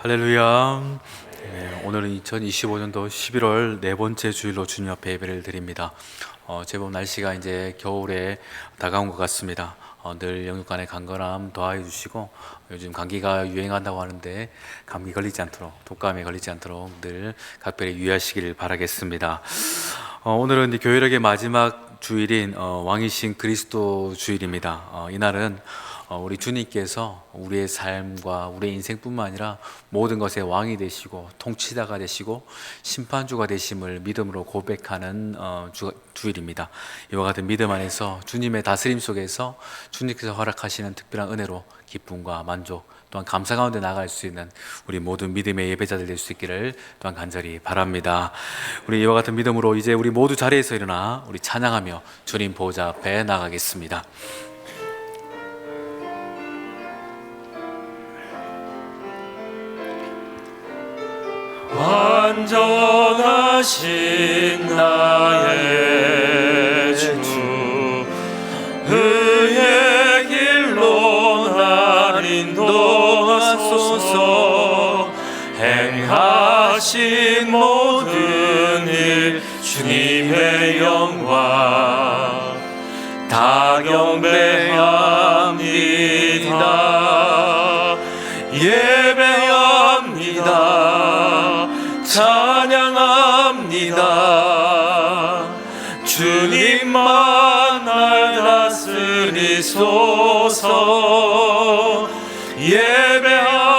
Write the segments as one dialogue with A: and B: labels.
A: 할렐루야. 네, 오늘은 2025년도 11월 네 번째 주일로 주님 앞에 예배를 드립니다. 제법 날씨가 이제 겨울에 다가온 것 같습니다. 늘 영육간의 강건함 더하여 주시고, 요즘 감기가 유행한다고 하는데 감기 걸리지 않도록, 독감에 걸리지 않도록 늘 각별히 유의하시기를 바라겠습니다. 오늘은 이제 교회력의 마지막 주일인 왕이신 그리스도 주일입니다. 이날은 우리 주님께서 우리의 삶과 우리의 인생뿐만 아니라 모든 것의 왕이 되시고 통치자가 되시고 심판주가 되심을 믿음으로 고백하는 주일입니다. 이와 같은 믿음 안에서 주님의 다스림 속에서 주님께서 허락하시는 특별한 은혜로 기쁨과 만족 또한 감사 가운데 나아갈 수 있는 우리 모든 믿음의 예배자들 될 수 있기를 또한 간절히 바랍니다. 우리 이와 같은 믿음으로 이제 우리 모두 자리에서 일어나 우리 찬양하며 주님 보좌 앞에 나가겠습니다. 완전하신 나의 주, 의의 길로 날 인도하소서. 행하신 모든 일 주님의 영광 다 경배합니다. 예배합니다. 찬양합니다. 주님만 날 다스리소서. 예배합니다.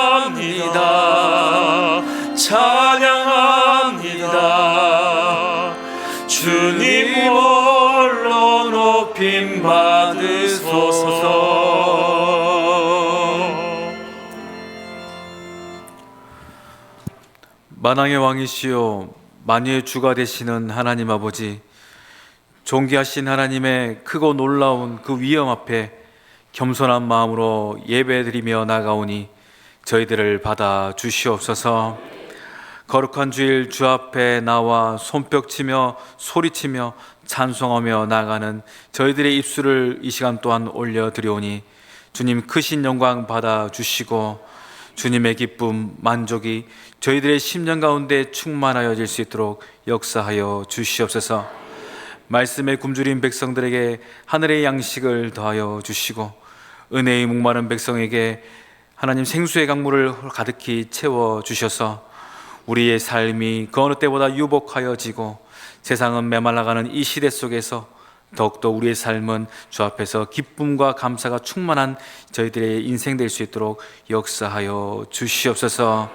A: 찬양합니다. 주님 홀로 높임 받으소서. 만왕의 왕이시요 만유의 주가 되시는 하나님 아버지, 존귀하신 하나님의 크고 놀라운 그 위엄 앞에 겸손한 마음으로 예배드리며 나가오니 저희들을 받아 주시옵소서. 거룩한 주일 주 앞에 나와 손뼉치며 소리치며 찬송하며 나가는 저희들의 입술을 이 시간 또한 올려드리오니 주님 크신 영광 받아 주시고 주님의 기쁨, 만족이 저희들의 심령 가운데 충만하여질 수 있도록 역사하여 주시옵소서. 말씀에 굶주린 백성들에게 하늘의 양식을 더하여 주시고 은혜의 목마른 백성에게 하나님 생수의 강물을 가득히 채워 주셔서 우리의 삶이 그 어느 때보다 유복하여지고 세상은 메말라가는 이 시대 속에서 더욱더 우리의 삶은 주 앞에서 기쁨과 감사가 충만한 저희들의 인생 될 수 있도록 역사하여 주시옵소서.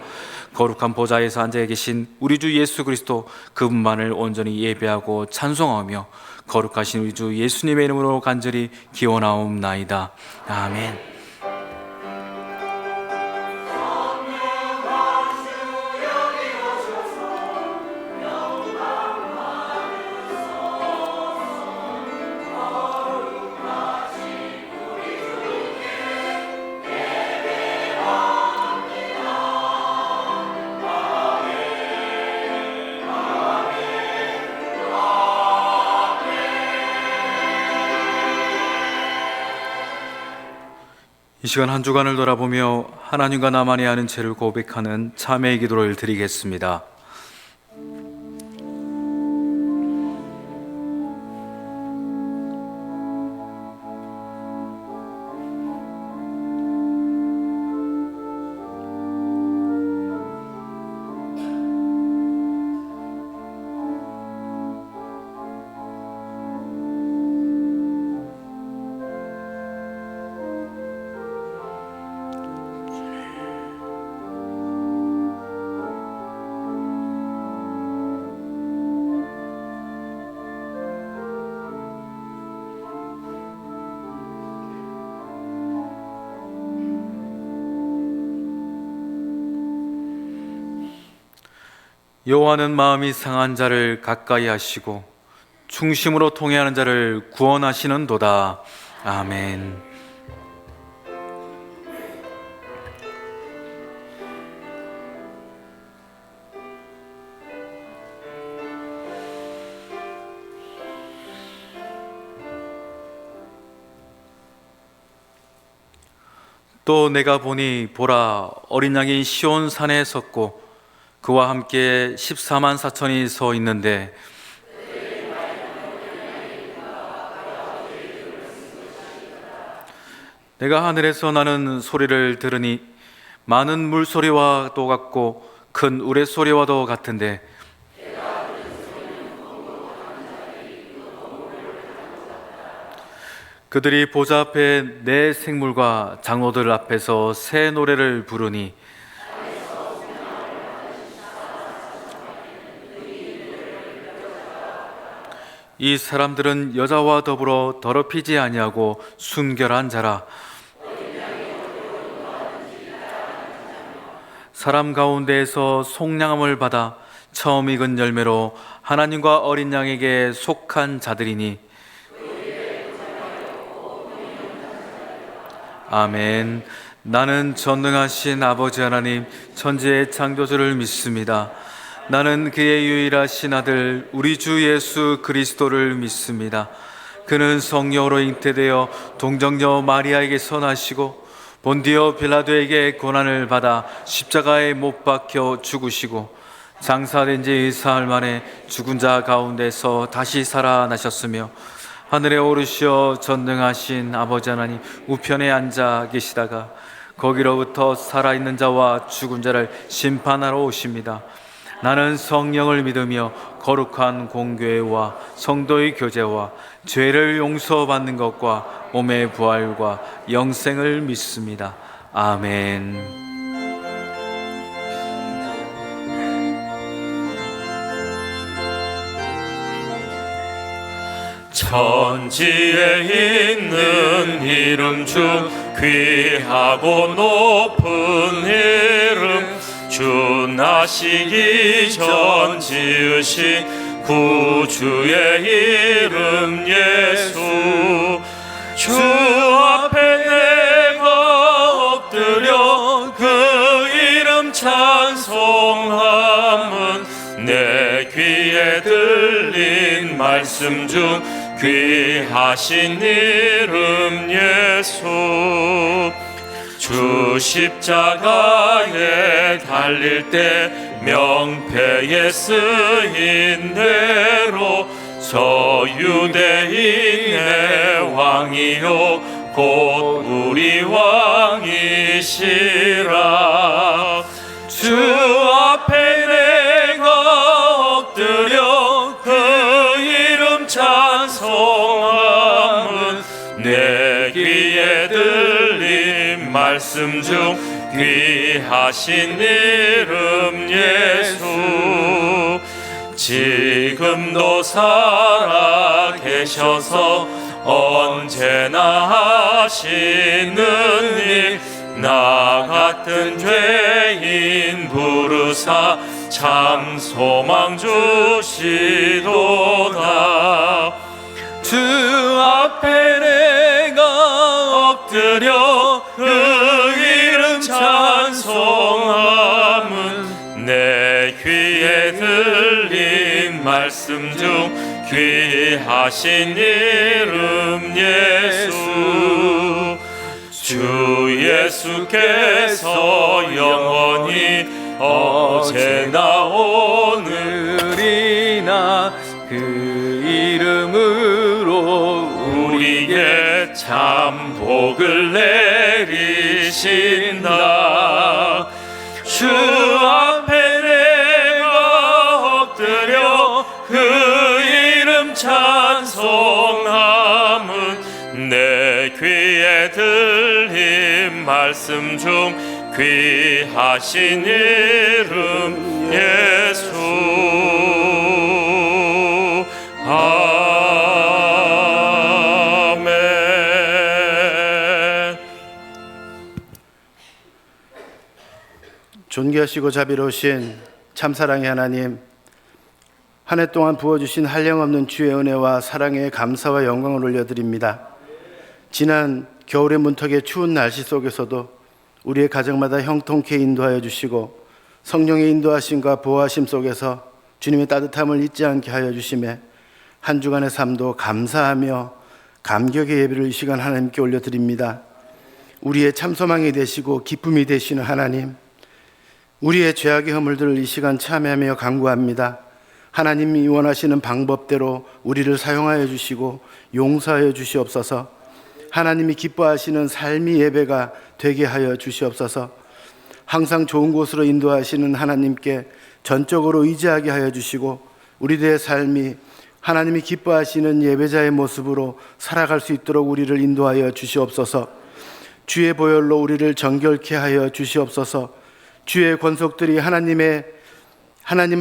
A: 거룩한 보좌에서 앉아 계신 우리 주 예수 그리스도 그분만을 온전히 예배하고 찬송하며 거룩하신 우리 주 예수님의 이름으로 간절히 기원하옵나이다. 아멘. 이 시간 한 주간을 돌아보며 하나님과 나만이 아는 죄를 고백하는 참회의 기도를 드리겠습니다. 여호와는 마음이 상한 자를 가까이 하시고 중심으로 통회하는 자를 구원하시는도다. 아멘. 또 내가 보니 보라, 어린 양이 시온 산에 섰고 그와 함께 14만 4천이 서 있는데 내가 하늘에서 나는 소리를 들으니 많은 물소리와도 같고 큰 우레소리와도 같은데 그들이 보좌 앞에 네 생물과 장로들 앞에서 새 노래를 부르니 이 사람들은 여자와 더불어 더럽히지 아니하고 순결한 자라. 사람 가운데에서 속량함을 받아 처음 익은 열매로 하나님과 어린 양에게 속한 자들이니 아멘. 나는 전능하신 아버지 하나님 천지의 창조주를 믿습니다. 나는 그의 유일하신 아들 우리 주 예수 그리스도를 믿습니다. 그는 성령으로 잉태되어 동정녀 마리아에게서 나시고 본디오 빌라도에게 고난을 받아 십자가에 못 박혀 죽으시고 장사된 지 사흘 만에 죽은 자 가운데서 다시 살아나셨으며 하늘에 오르시어 전능하신 아버지 하나님 우편에 앉아 계시다가 거기로부터 살아있는 자와 죽은 자를 심판하러 오십니다. 나는 성령을 믿으며 거룩한 공교회와 성도의 교제와 죄를 용서받는 것과 몸의 부활과 영생을 믿습니다. 아멘.
B: 천지에 있는 이름 중 귀하고 높은 이름, 주 나시기 전 지으신 구주의 이름 예수. 주 앞에 내가 엎드려 그 이름 찬송함은 내 귀에 들린 말씀 중 귀하신 이름 예수. 주 십자가에 달릴 때 명패에 쓰인 대로 저 유대인의 왕이요 곧 우리 왕이시라. 주 앞에 내가 엎드려 그 이름 찬송함은 내 귀에 들린 말씀 중 귀하신 이름 예수. 지금도 살아 계셔서 언제나 하시는 일, 나 같은 죄인 부르사 참 소망 주시도다. 주 앞에 내가 엎드려 그 이름 찬송함은 내 귀에 들린 말씀 중 귀하신 이름 예수. 주 예수께서 영원히 어제나 오늘이나 그 이름으로 우리에게 참 복을 내리신다. 주 앞에 내가 엎드려 그 이름 찬송함은 내 귀에 들린 말씀 중 귀하신 이름 예수. 아멘.
C: 존귀하시고 자비로우신 참사랑의 하나님, 한 해 동안 부어주신 한량없는 주의 은혜와 사랑에 감사와 영광을 올려드립니다. 지난 겨울의 문턱의 추운 날씨 속에서도 우리의 가정마다 형통케 인도하여 주시고 성령의 인도하심과 보호하심 속에서 주님의 따뜻함을 잊지 않게 하여 주심에 한 주간의 삶도 감사하며 감격의 예배를 이 시간 하나님께 올려드립니다. 우리의 참소망이 되시고 기쁨이 되시는 하나님, 우리의 죄악의 허물들을 이 시간 참여하며 간구합니다. 하나님이 원하시는 방법대로 우리를 사용하여 주시고 용서하여 주시옵소서. 하나님이 기뻐하시는 삶의 예배가 되게 하여 주시옵소서. 항상 좋은 곳으로 인도하시는 하나님께 전적으로 의지하게 하여 주시고 우리들의 삶이 하나님이 기뻐하시는 예배자의 모습으로 살아갈 수 있도록 우리를 인도하여 주시옵소서. 주의 보혈로 우리를 정결케 하여 주시옵소서. 주의 권속들이 하나님을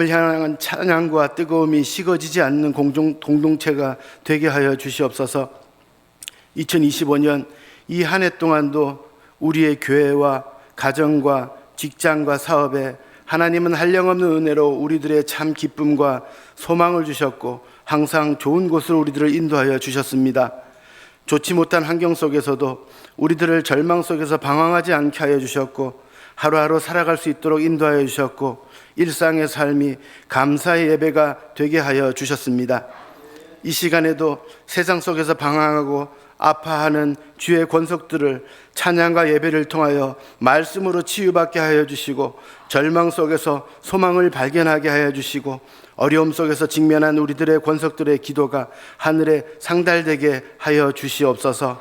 C: 향한 찬양과 뜨거움이 식어지지 않는 공동체가 되게 하여 주시옵소서. 2025년 이 한 해 동안도 우리의 교회와 가정과 직장과 사업에 하나님은 한량없는 은혜로 우리들의 참 기쁨과 소망을 주셨고 항상 좋은 곳으로 우리들을 인도하여 주셨습니다. 좋지 못한 환경 속에서도 우리들을 절망 속에서 방황하지 않게 하여 주셨고 하루하루 살아갈 수 있도록 인도하여 주셨고 일상의 삶이 감사의 예배가 되게 하여 주셨습니다. 이 시간에도 세상 속에서 방황하고 아파하는 주의 권속들을 찬양과 예배를 통하여 말씀으로 치유받게 하여 주시고 절망 속에서 소망을 발견하게 하여 주시고 어려움 속에서 직면한 우리들의 권속들의 기도가 하늘에 상달되게 하여 주시옵소서.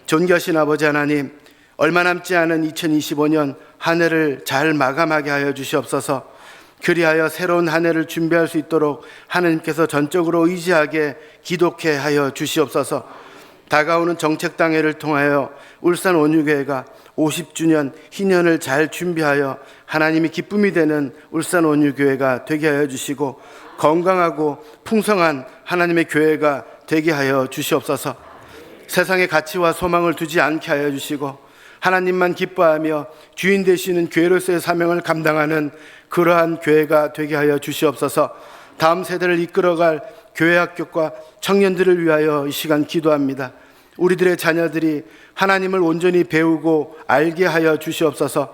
C: 존귀하신 아버지 하나님, 얼마 남지 않은 2025년 한 해를 잘 마감하게 하여 주시옵소서. 그리하여 새로운 한 해를 준비할 수 있도록 하나님께서 전적으로 의지하게 기도케 하여 주시옵소서. 다가오는 정책당회를 통하여 울산 온유교회가 50주년 희년을 잘 준비하여 하나님이 기쁨이 되는 울산 온유교회가 되게 하여 주시고 건강하고 풍성한 하나님의 교회가 되게 하여 주시옵소서. 세상에 가치와 소망을 두지 않게 하여 주시고 하나님만 기뻐하며 주인 되시는 교회로서의 사명을 감당하는 그러한 교회가 되게 하여 주시옵소서. 다음 세대를 이끌어갈 교회 학교과 청년들을 위하여 이 시간 기도합니다. 우리들의 자녀들이 하나님을 온전히 배우고 알게 하여 주시옵소서.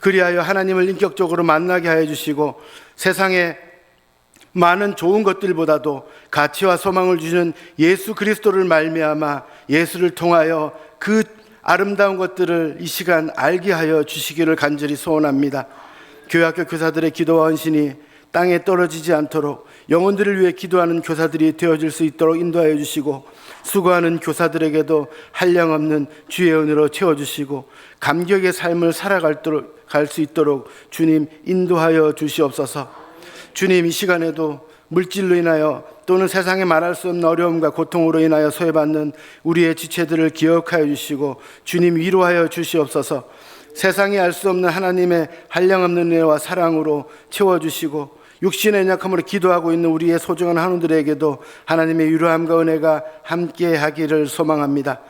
C: 그리하여 하나님을 인격적으로 만나게 하여 주시고 세상에 많은 좋은 것들보다도 가치와 소망을 주시는 예수 그리스도를 말미암아 예수를 통하여 그 아름다운 것들을 이 시간 알게 하여 주시기를 간절히 소원합니다. 교회학교 교사들의 기도와 헌신이 땅에 떨어지지 않도록 영혼들을 위해 기도하는 교사들이 되어질 수 있도록 인도하여 주시고 수고하는 교사들에게도 한량없는 주의 은혜로 채워주시고 감격의 삶을 살아갈 수 있도록 주님 인도하여 주시옵소서. 주님, 이 시간에도 물질로 인하여 또는 세상에 말할 수 없는 어려움과 고통으로 인하여 소외받는 우리의 지체들을 기억하여 주시고 주님 위로하여 주시옵소서. 세상이 알 수 없는 하나님의 한량없는 은혜와 사랑으로 채워주시고 육신의 연약함으로 기도하고 있는 우리의 소중한 한우들에게도 하나님의 위로함과 은혜가 함께 하기를 소망합니다.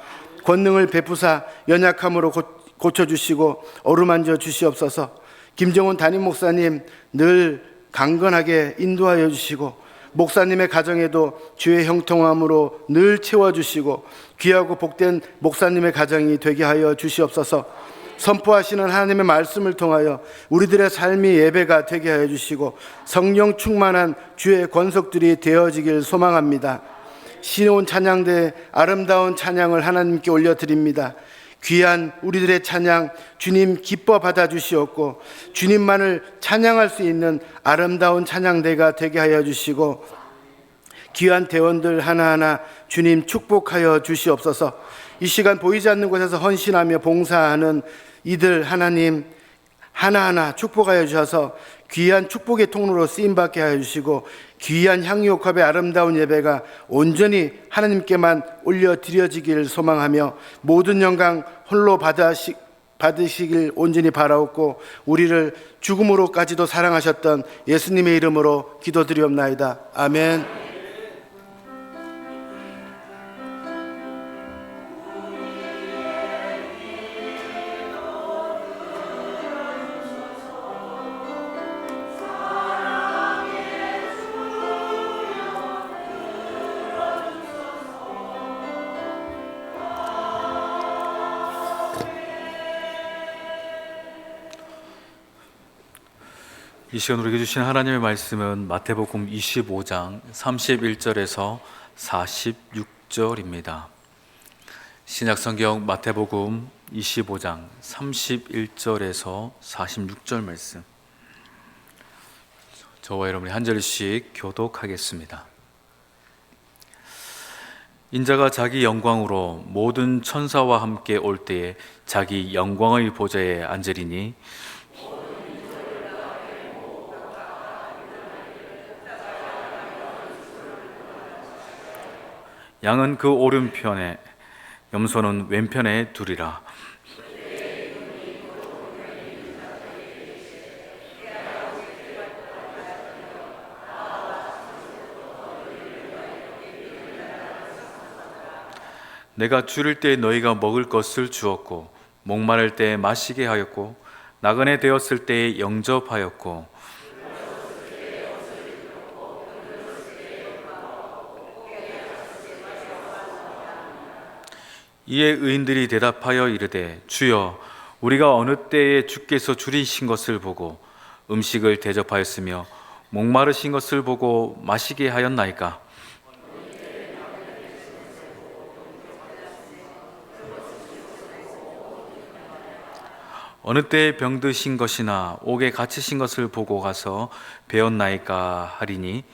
C: 권능을 베푸사 연약함으로 고쳐주시고 어루만져 주시옵소서. 김정훈 담임 목사님 늘 강건하게 인도하여 주시고 목사님의 가정에도 주의 형통함으로 늘 채워주시고 귀하고 복된 목사님의 가정이 되게 하여 주시옵소서. 선포하시는 하나님의 말씀을 통하여 우리들의 삶이 예배가 되게 하여 주시고 성령 충만한 주의 권속들이 되어지길 소망합니다. 신온 찬양대의 아름다운 찬양을 하나님께 올려드립니다. 귀한 우리들의 찬양 주님 기뻐 받아주시옵고 주님만을 찬양할 수 있는 아름다운 찬양대가 되게 하여 주시고 귀한 대원들 하나하나 주님 축복하여 주시옵소서. 이 시간 보이지 않는 곳에서 헌신하며 봉사하는 이들 하나님 하나하나 축복하여 주셔서 귀한 축복의 통로로 쓰임받게 하여 주시고 귀한 향유옥합의 아름다운 예배가 온전히 하나님께만 올려드려지길 소망하며 모든 영광 홀로 받으시길 온전히 바라옵고 우리를 죽음으로까지도 사랑하셨던 예수님의 이름으로 기도드리옵나이다. 아멘.
A: 이 시간 우리에게 주신 하나님의 말씀은 마태복음 25장 31절에서 46절입니다. 신약성경 마태복음 25장 31절에서 46절 말씀, 저와 여러분이 한 절씩 교독하겠습니다. 인자가 자기 영광으로 모든 천사와 함께 올 때에 자기 영광의 보좌에 앉으리니 양은 그 오른편에 염소는 왼편에 두리라. 내가 줄일 때 너희가 먹을 것을 주었고 목마를 때 마시게 하였고 나그네 되었을 때에 영접하였고 이에 의인들이 대답하여 이르되 주여 우리가 어느 때에 주께서 줄이신 것을 보고 음식을 대접하였으며 목마르신 것을 보고 마시게 하였나이까? 어느 때에 병드신 것이나 옥에 갇히신 것을 보고 가서 배웠나이까 하리니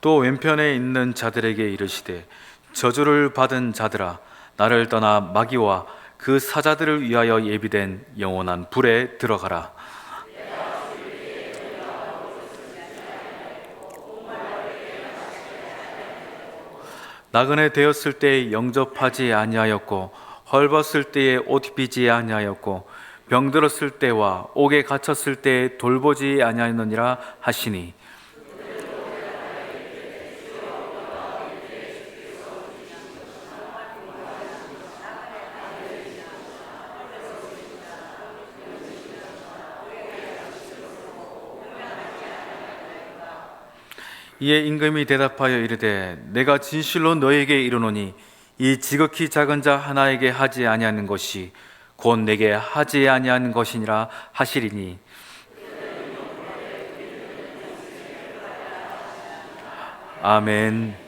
A: 또 왼편에 있는 자들에게 이르시되 저주를 받은 자들아 나를 떠나 마귀와 그 사자들을 위하여 예비된 영원한 불에 들어가라. 나그네 되었을 때에 영접하지 아니하였고 헐벗을 때에 옷 입히지 아니하였고 병들었을 때와 옥에 갇혔을 때에 돌보지 아니하였느니라 하시니 이에 임금이 대답하여 이르되 내가 진실로 너에게 이르노니 이 지극히 작은 자 하나에게 하지 아니하는 것이 곧 내게 하지 아니하는 것이니라 하시리니 아멘.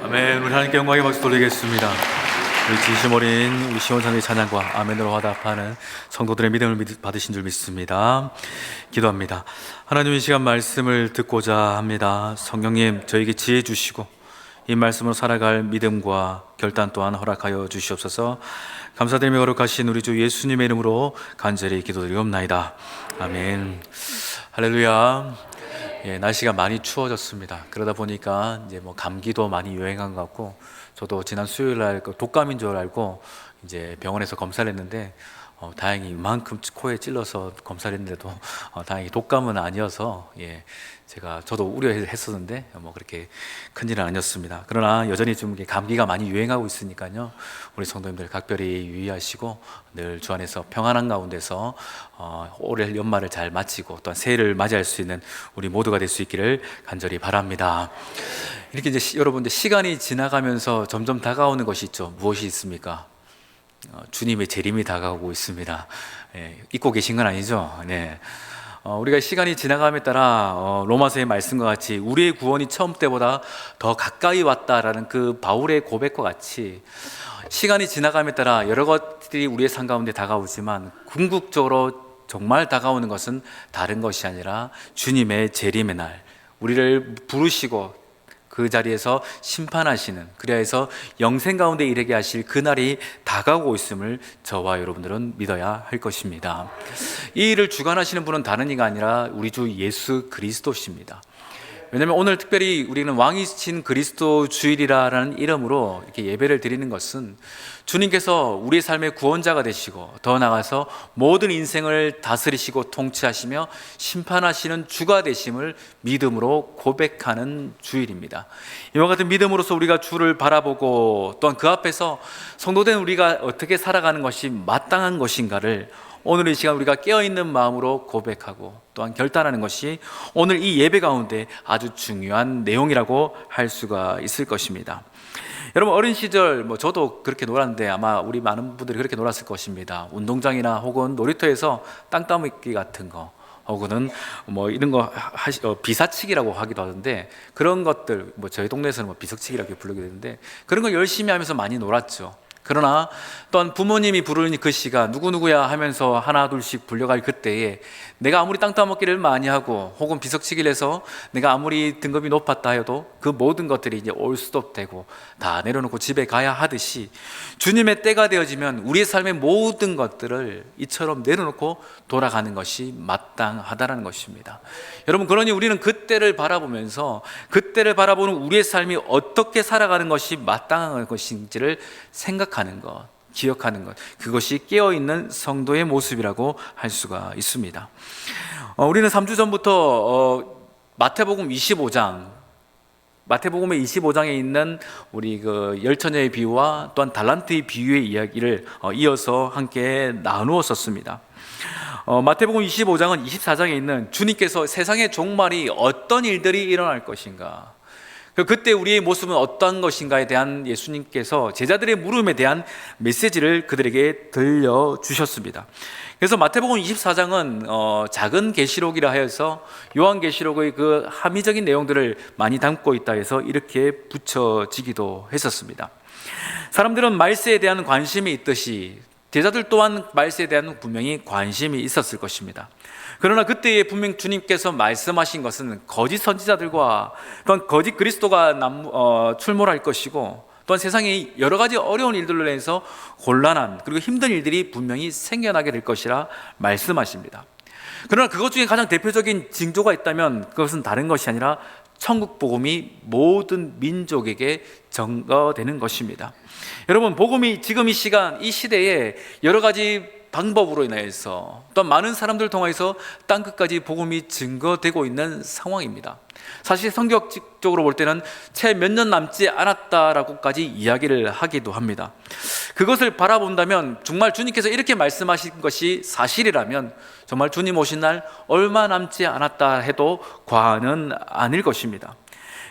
A: 아멘. 우리 하나님께 영광의 박수 돌리겠습니다. 우리 진심 어린 우리 시원상의 찬양과 아멘으로 화답하는 성도들의 믿음을 받으신 줄 믿습니다. 기도합니다. 하나님, 이 시간 말씀을 듣고자 합니다. 성령님, 저에게 지혜 주시고 이 말씀으로 살아갈 믿음과 결단 또한 허락하여 주시옵소서. 감사드리며 거룩하신 우리 주 예수님의 이름으로 간절히 기도드리옵나이다. 아멘. 할렐루야. 예, 날씨가 많이 추워졌습니다. 그러다 보니까 이제 뭐 감기도 많이 유행한 것 같고, 저도 지난 수요일 날 독감인 줄 알고 이제 병원에서 검사를 했는데 다행히 이만큼 코에 찔러서 검사를 했는데도 다행히 독감은 아니어서, 예, 저도 우려했었는데 뭐 그렇게 큰일은 아니었습니다. 그러나 여전히 좀 감기가 많이 유행하고 있으니까요, 우리 성도님들 각별히 유의하시고 늘 주 안에서 평안한 가운데서 올해 연말을 잘 마치고 또한 새해를 맞이할 수 있는 우리 모두가 될 수 있기를 간절히 바랍니다. 이렇게 이제 여러분들 시간이 지나가면서 점점 다가오는 것이 있죠. 무엇이 있습니까? 주님의 재림이 다가오고 있습니다. 예, 잊고 계신 건 아니죠? 네. 우리가 시간이 지나감에 따라 로마서의 말씀과 같이 우리의 구원이 처음 때보다 더 가까이 왔다라는 그 바울의 고백과 같이 시간이 지나감에 따라 여러 것들이 우리의 삶 가운데 다가오지만 궁극적으로 정말 다가오는 것은 다른 것이 아니라 주님의 재림의 날, 우리를 부르시고 그 자리에서 심판하시는, 그래야 해서 영생 가운데 이르게 하실 그날이 다가오고 있음을 저와 여러분들은 믿어야 할 것입니다. 이 일을 주관하시는 분은 다른 이가 아니라 우리 주 예수 그리스도십니다. 왜냐하면 오늘 특별히 우리는 왕이신 그리스도 주일이라는 이름으로 이렇게 예배를 드리는 것은 주님께서 우리의 삶의 구원자가 되시고 더 나아가서 모든 인생을 다스리시고 통치하시며 심판하시는 주가 되심을 믿음으로 고백하는 주일입니다. 이와 같은 믿음으로서 우리가 주를 바라보고 또한 그 앞에서 성도된 우리가 어떻게 살아가는 것이 마땅한 것인가를 오늘 이 시간 우리가 깨어있는 마음으로 고백하고 또한 결단하는 것이 오늘 이 예배 가운데 아주 중요한 내용이라고 할 수가 있을 것입니다. 여러분, 어린 시절 저도 그렇게 놀았는데 아마 우리 많은 분들이 그렇게 놀았을 것입니다. 운동장이나 혹은 놀이터에서 땅 따먹기 같은 거, 혹은 이런 거 비사치기라고 하기도 하던데, 그런 것들 저희 동네에서는 비석치기라고 부르게 되는데 그런 거 열심히 하면서 많이 놀았죠. 그러나 또한 부모님이 부르는 그 시간, 누구누구야 하면서 하나 둘씩 불려갈 그때에 내가 아무리 땅 따먹기를 많이 하고 혹은 비석치기를 해서 내가 아무리 등급이 높았다 해도 그 모든 것들이 이제 올 스톱되고 다 내려놓고 집에 가야 하듯이 주님의 때가 되어지면 우리의 삶의 모든 것들을 이처럼 내려놓고 돌아가는 것이 마땅하다는 것입니다. 여러분, 그러니 우리는 그때를 바라보면서 그때를 바라보는 우리의 삶이 어떻게 살아가는 것이 마땅한 것인지를 생각하는 것, 기억하는 것, 그것이 깨어있는 성도의 모습이라고 할 수가 있습니다. 우리는 3주 전부터 마태복음 25장, 마태복음의 25장에 있는 우리 그 열처녀의 비유와 또한 달란트의 비유의 이야기를 이어서 함께 나누었었습니다. 마태복음 25장은 24장에 있는 주님께서 세상의 종말이 어떤 일들이 일어날 것인가, 그때 우리의 모습은 어떤 것인가에 대한 예수님께서 제자들의 물음에 대한 메시지를 그들에게 들려주셨습니다. 그래서 마태복음 24장은 작은 계시록이라 해서 요한계시록의 그 함의적인 내용들을 많이 담고 있다 해서 이렇게 붙여지기도 했었습니다. 사람들은 말세에 대한 관심이 있듯이 제자들 또한 말세에 대한 분명히 관심이 있었을 것입니다. 그러나 그때에 분명 주님께서 말씀하신 것은 거짓 선지자들과 또한 거짓 그리스도가 출몰할 것이고 또한 세상에 여러 가지 어려운 일들로 인해서 곤란한 그리고 힘든 일들이 분명히 생겨나게 될 것이라 말씀하십니다. 그러나 그것 중에 가장 대표적인 징조가 있다면 그것은 다른 것이 아니라 천국 복음이 모든 민족에게 전거되는 것입니다. 여러분, 복음이 지금 이 시간, 이 시대에 여러 가지 방법으로 인해서 또 많은 사람들을 통해서 땅끝까지 복음이 증거되고 있는 상황입니다. 사실 성경적으로 볼 때는 채 몇 년 남지 않았다라고까지 이야기를 하기도 합니다. 그것을 바라본다면 정말 주님께서 이렇게 말씀하신 것이 사실이라면 정말 주님 오신 날 얼마 남지 않았다 해도 과언은 아닐 것입니다.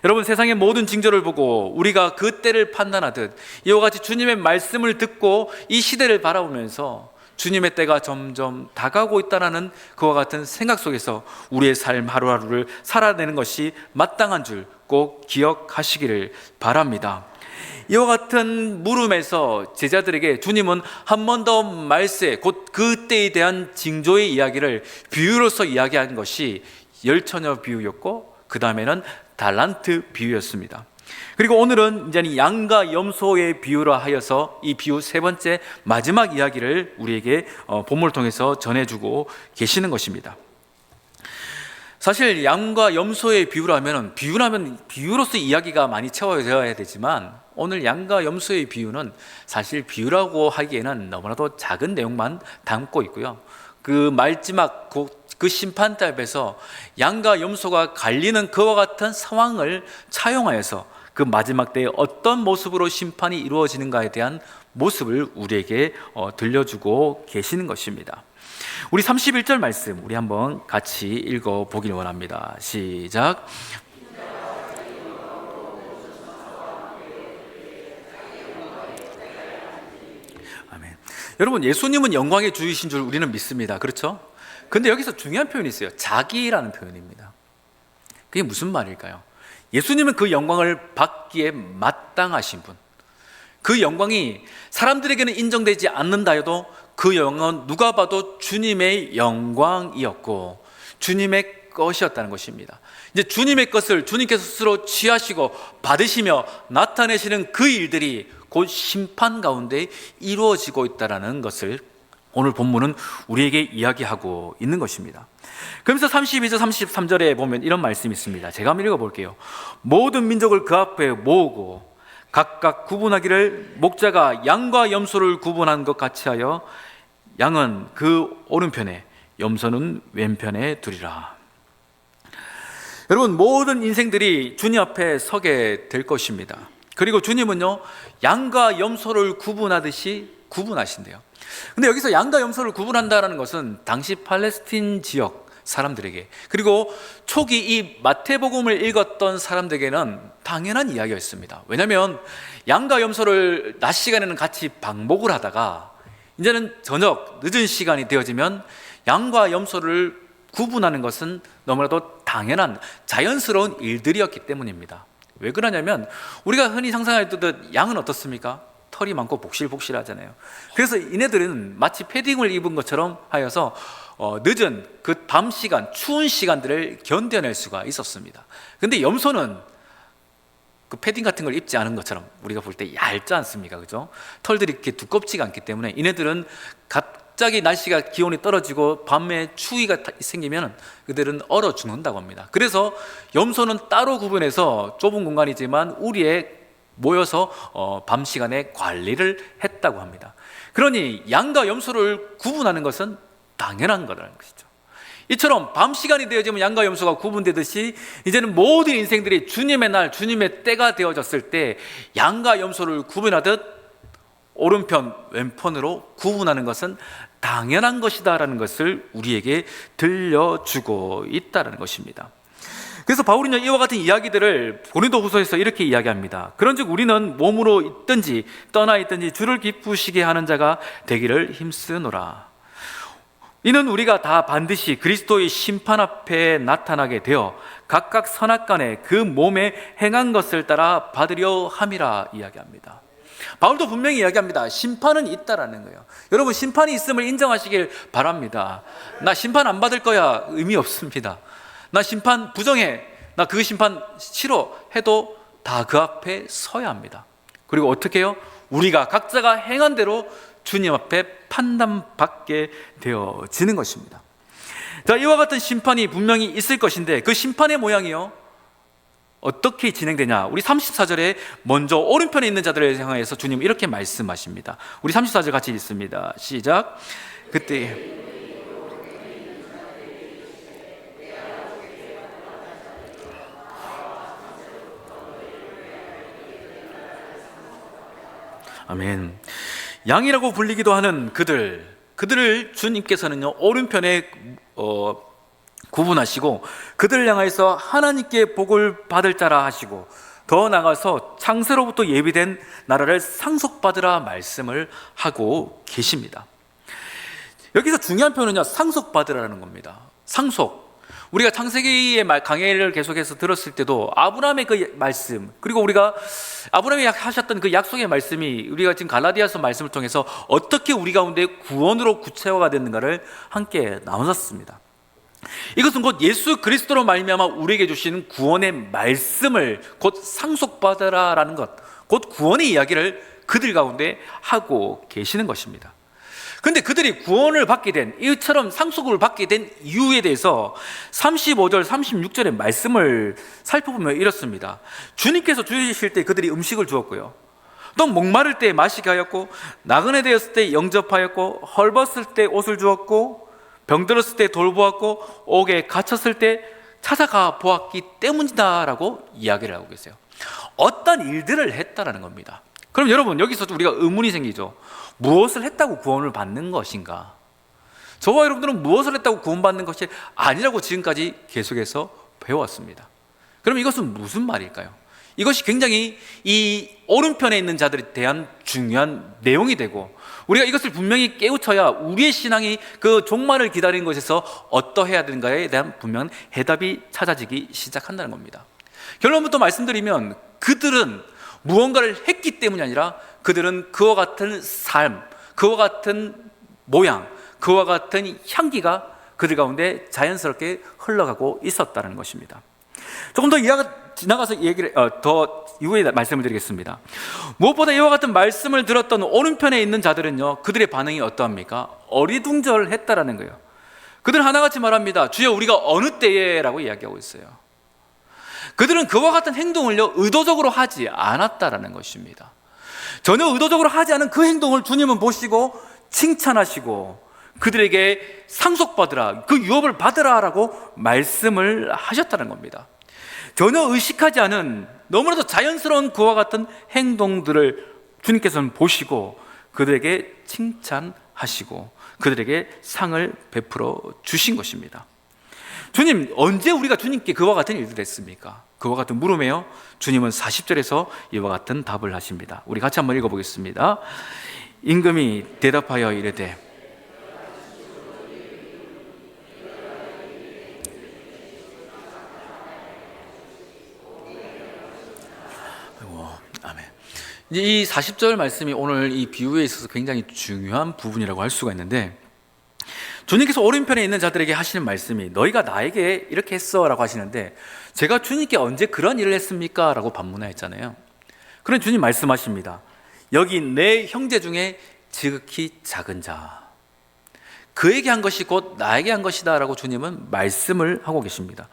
A: 여러분, 세상의 모든 징조를 보고 우리가 그 때를 판단하듯 이와 같이 주님의 말씀을 듣고 이 시대를 바라보면서 주님의 때가 점점 다가오고 있다는 그와 같은 생각 속에서 우리의 삶 하루하루를 살아내는 것이 마땅한 줄 꼭 기억하시기를 바랍니다. 이와 같은 물음에서 제자들에게 주님은 한 번 더 말세, 곧 그때에 대한 징조의 이야기를 비유로서 이야기한 것이 열처녀 비유였고, 그 다음에는 달란트 비유였습니다. 그리고 오늘은 이제 양과 염소의 비유라 하여서 이 비유 세 번째 마지막 이야기를 우리에게 본문을 통해서 전해주고 계시는 것입니다. 사실 양과 염소의 비유라면 비유로서 이야기가 많이 채워져야 되지만, 오늘 양과 염소의 비유는 사실 비유라고 하기에는 너무나도 작은 내용만 담고 있고요. 그 마지막 그 심판대 앞에서 양과 염소가 갈리는 그와 같은 상황을 차용하여서 그 마지막 때에 어떤 모습으로 심판이 이루어지는가에 대한 모습을 우리에게 들려주고 계시는 것입니다. 우리 31절 말씀 우리 한번 같이 읽어보길 원합니다. 시작. 아멘. 여러분, 예수님은 영광의 주이신 줄 우리는 믿습니다. 그렇죠? 근데 여기서 중요한 표현이 있어요. 자기라는 표현입니다. 그게 무슨 말일까요? 예수님은 그 영광을 받기에 마땅하신 분, 그 영광이 사람들에게는 인정되지 않는다 해도 그 영광은 누가 봐도 주님의 영광이었고 주님의 것이었다는 것입니다. 이제 주님의 것을 주님께서 스스로 취하시고 받으시며 나타내시는 그 일들이 곧 심판 가운데 이루어지고 있다는 것을 오늘 본문은 우리에게 이야기하고 있는 것입니다. 그러면서 32절 33절에 보면 이런 말씀이 있습니다. 제가 한번 읽어볼게요. 모든 민족을 그 앞에 모으고 각각 구분하기를 목자가 양과 염소를 구분한 것 같이 하여 양은 그 오른편에 염소는 왼편에 두리라. 여러분, 모든 인생들이 주님 앞에 서게 될 것입니다. 그리고 주님은요, 양과 염소를 구분하듯이 구분하신대요. 근데 여기서 양과 염소를 구분한다는 것은 당시 팔레스틴 지역 사람들에게, 그리고 초기 이 마태복음을 읽었던 사람들에게는 당연한 이야기였습니다. 왜냐하면 양과 염소를 낮 시간에는 같이 방목을 하다가 이제는 저녁 늦은 시간이 되어지면 양과 염소를 구분하는 것은 너무나도 당연한 자연스러운 일들이었기 때문입니다. 왜 그러냐면 우리가 흔히 상상하듯 양은 어떻습니까? 털이 많고 복실복실하잖아요. 그래서 이네들은 마치 패딩을 입은 것처럼 하여서 늦은 그 밤 시간, 추운 시간들을 견뎌낼 수가 있었습니다. 근데 염소는 그 패딩 같은 걸 입지 않은 것처럼 우리가 볼 때 얇지 않습니까? 그죠? 털들이 이렇게 두껍지가 않기 때문에 이네들은 갑자기 날씨가 기온이 떨어지고 밤에 추위가 생기면 그들은 얼어 죽는다고 합니다. 그래서 염소는 따로 구분해서 좁은 공간이지만 우리에 모여서 밤 시간에 관리를 했다고 합니다. 그러니 양과 염소를 구분하는 것은 당연한 거라는 것이죠. 이처럼 밤 시간이 되어지면 양과 염소가 구분되듯이 이제는 모든 인생들이 주님의 날, 주님의 때가 되어졌을 때 양과 염소를 구분하듯 오른편, 왼편으로 구분하는 것은 당연한 것이다라는 것을 우리에게 들려주고 있다는 것입니다. 그래서 바울은 이와 같은 이야기들을 고린도후서에서 이렇게 이야기합니다. 그런즉 우리는 몸으로 있든지 떠나 있든지 주를 기쁘시게 하는 자가 되기를 힘쓰노라. 이는 우리가 다 반드시 그리스도의 심판 앞에 나타나게 되어 각각 선악간에 그 몸에 행한 것을 따라 받으려 함이라 이야기합니다. 바울도 분명히 이야기합니다. 심판은 있다라는 거예요. 여러분, 심판이 있음을 인정하시길 바랍니다. 나 심판 안 받을 거야 의미 없습니다. 나 심판 부정해, 나 그 심판 싫어 해도 다 그 앞에 서야 합니다. 그리고 어떻게 해요? 우리가 각자가 행한 대로 주님 앞에 판단받게 되어지는 것입니다. 자, 이와 같은 심판이 분명히 있을 것인데 그 심판의 모양이요, 어떻게 진행되냐? 우리 34절에 먼저 오른편에 있는 자들을 향해서 주님 이렇게 말씀하십니다. 우리 34절 같이 읽습니다. 시작. 그때 아멘. 양이라고 불리기도 하는 그들을 주님께서는요 오른편에 구분하시고 그들을 향해서 하나님께 복을 받을 자라 하시고 더 나아가서 창세로부터 예비된 나라를 상속받으라 말씀을 하고 계십니다. 여기서 중요한 표현은요, 상속받으라는 겁니다. 상속. 우리가 창세기의 강해를 계속해서 들었을 때도 아브라함의 그 말씀, 그리고 우리가 아브라함이 하셨던 그 약속의 말씀이 우리가 지금 갈라디아서 말씀을 통해서 어떻게 우리 가운데 구원으로 구체화가 됐는가를 함께 나눴습니다. 이것은 곧 예수 그리스도로 말미암아 우리에게 주시는 구원의 말씀을 곧 상속받으라라는 것, 곧 구원의 이야기를 그들 가운데 하고 계시는 것입니다. 그런데 그들이 구원을 받게 된, 이처럼 상속을 받게 된 이유에 대해서 35절, 36절의 말씀을 살펴보면 이렇습니다. 주님께서 주실 때 그들이 음식을 주었고요, 또 목마를 때 마시게 하였고, 나그네 되었을 때 영접하였고, 헐벗을 때 옷을 주었고, 병들었을 때 돌보았고, 옥에 갇혔을 때 찾아가 보았기 때문이다 라고 이야기를 하고 계세요. 어떤 일들을 했다라는 겁니다. 그럼 여러분, 여기서 우리가 의문이 생기죠. 무엇을 했다고 구원을 받는 것인가? 저와 여러분들은 무엇을 했다고 구원받는 것이 아니라고 지금까지 계속해서 배워왔습니다. 그럼 이것은 무슨 말일까요? 이것이 굉장히 이 오른편에 있는 자들에 대한 중요한 내용이 되고, 우리가 이것을 분명히 깨우쳐야 우리의 신앙이 그 종말을 기다리는 것에서 어떠해야 되는가에 대한 분명한 해답이 찾아지기 시작한다는 겁니다. 결론부터 말씀드리면, 그들은 무언가를 했기 때문이 아니라 그들은 그와 같은 삶, 그와 같은 모양, 그와 같은 향기가 그들 가운데 자연스럽게 흘러가고 있었다는 것입니다. 조금 더 지나가서 더 이후에 말씀을 드리겠습니다. 무엇보다 이와 같은 말씀을 들었던 오른편에 있는 자들은요, 그들의 반응이 어떠합니까? 어리둥절했다라는 거예요. 그들은 하나같이 말합니다. 주여, 우리가 어느 때에? 라고 이야기하고 있어요. 그들은 그와 같은 행동을요, 의도적으로 하지 않았다라는 것입니다. 전혀 의도적으로 하지 않은 그 행동을 주님은 보시고 칭찬하시고 그들에게 상속받으라, 그 유업을 받으라 라고 말씀을 하셨다는 겁니다. 전혀 의식하지 않은 너무나도 자연스러운 그와 같은 행동들을 주님께서는 보시고 그들에게 칭찬하시고 그들에게 상을 베풀어 주신 것입니다. 주님, 언제 우리가 주님께 그와 같은 일들을 했습니까? 그와 같은 물음에요, 주님은 40절에서 이와 같은 답을 하십니다. 우리 같이 한번 읽어보겠습니다. 임금이 대답하여 이르되, 아멘. 이 40절 말씀이 오늘 이 비유에 있어서 굉장히 중요한 부분이라고 할 수가 있는데, 주님께서 오른편에 있는 자들에게 하시는 말씀이 너희가 나에게 이렇게 했어 라고 하시는데, 제가 주님께 언제 그런 일을 했습니까? 라고 반문하였잖아요. 그런 주님 말씀하십니다. 여기 내 형제 중에 지극히 작은 자, 그에게 한 것이 곧 나에게 한 것이다 라고 주님은 말씀을 하고 계십니다.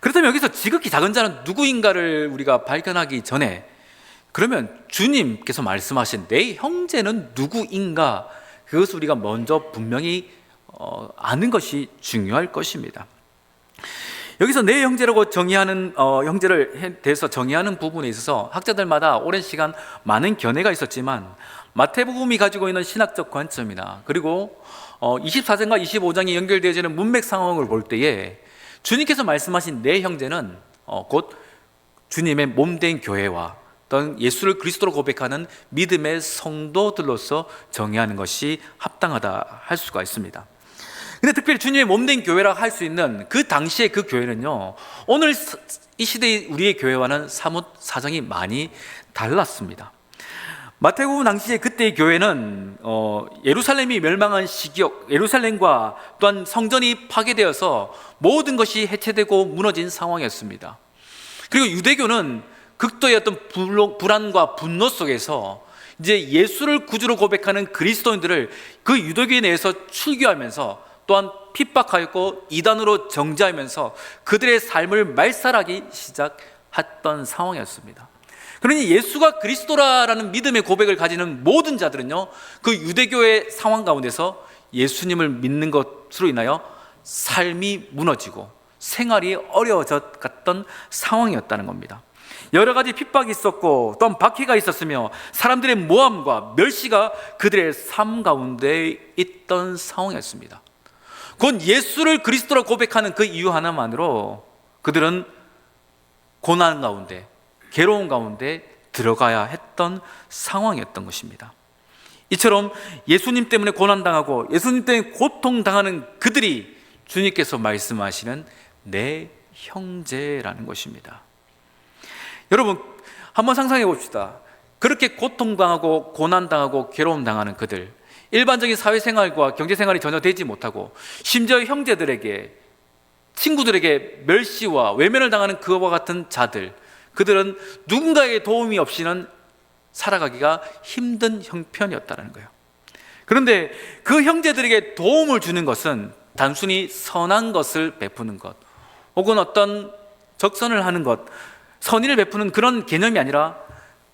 A: 그렇다면 여기서 지극히 작은 자는 누구인가를 우리가 발견하기 전에, 그러면 주님께서 말씀하신 내 형제는 누구인가, 그것을 우리가 먼저 분명히 아는 것이 중요할 것입니다. 여기서 내 형제라고 정의하는 형제를 대해서 정의하는 부분에 있어서 학자들마다 오랜 시간 많은 견해가 있었지만, 마태복음이 가지고 있는 신학적 관점이나 그리고 24장과 25장이 연결되어지는 문맥 상황을 볼 때에 주님께서 말씀하신 내 형제는 곧 주님의 몸된 교회와 어떤 예수를 그리스도로 고백하는 믿음의 성도들로서 정의하는 것이 합당하다 할 수가 있습니다. 근데 특별히 주님의 몸된 교회라 할 수 있는 그 당시의 그 교회는요, 오늘 이 시대의 우리의 교회와는 사뭇 사정이 많이 달랐습니다. 마태복음 당시에 그때의 교회는 예루살렘이 멸망한 시기였고, 예루살렘과 또한 성전이 파괴되어서 모든 것이 해체되고 무너진 상황이었습니다. 그리고 유대교는 극도의 어떤 불안과 분노 속에서 이제 예수를 구주로 고백하는 그리스도인들을 그 유대교에 내에서 출교하면서 또한 핍박하였고 이단으로 정죄하면서 그들의 삶을 말살하기 시작했던 상황이었습니다. 그러니 예수가 그리스도라는 믿음의 고백을 가지는 모든 자들은요, 그 유대교의 상황 가운데서 예수님을 믿는 것으로 인하여 삶이 무너지고 생활이 어려워져 갔던 상황이었다는 겁니다. 여러 가지 핍박이 있었고 또한 박해가 있었으며 사람들의 모함과 멸시가 그들의 삶 가운데 있던 상황이었습니다. 곧 예수를 그리스도로 고백하는 그 이유 하나만으로 그들은 고난 가운데, 괴로운 가운데 들어가야 했던 상황이었던 것입니다. 이처럼 예수님 때문에 고난당하고 예수님 때문에 고통당하는 그들이 주님께서 말씀하시는 내 형제라는 것입니다. 여러분, 한번 상상해 봅시다. 그렇게 고통당하고 고난당하고 괴로움당하는 그들, 일반적인 사회생활과 경제생활이 전혀 되지 못하고 심지어 형제들에게, 친구들에게 멸시와 외면을 당하는 그와 같은 자들, 그들은 누군가의 도움이 없이는 살아가기가 힘든 형편이었다는 거예요. 그런데 그 형제들에게 도움을 주는 것은 단순히 선한 것을 베푸는 것, 혹은 어떤 적선을 하는 것, 선의를 베푸는 그런 개념이 아니라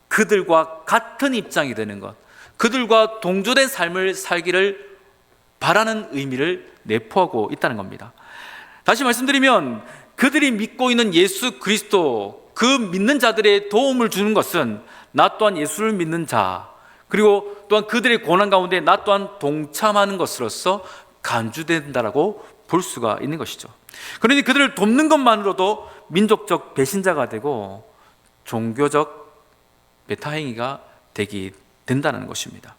A: 그들과 같은 입장이 되는 것, 그들과 동조된 삶을 살기를 바라는 의미를 내포하고 있다는 겁니다. 다시 말씀드리면 그들이 믿고 있는 예수 그리스도, 그 믿는 자들의 도움을 주는 것은 나 또한 예수를 믿는 자, 그리고 또한 그들의 고난 가운데 나 또한 동참하는 것으로서 간주된다라고 볼 수가 있는 것이죠. 그러니 그들을 돕는 것만으로도 민족적 배신자가 되고 종교적 메타행위가 되기 된다는 것입니다.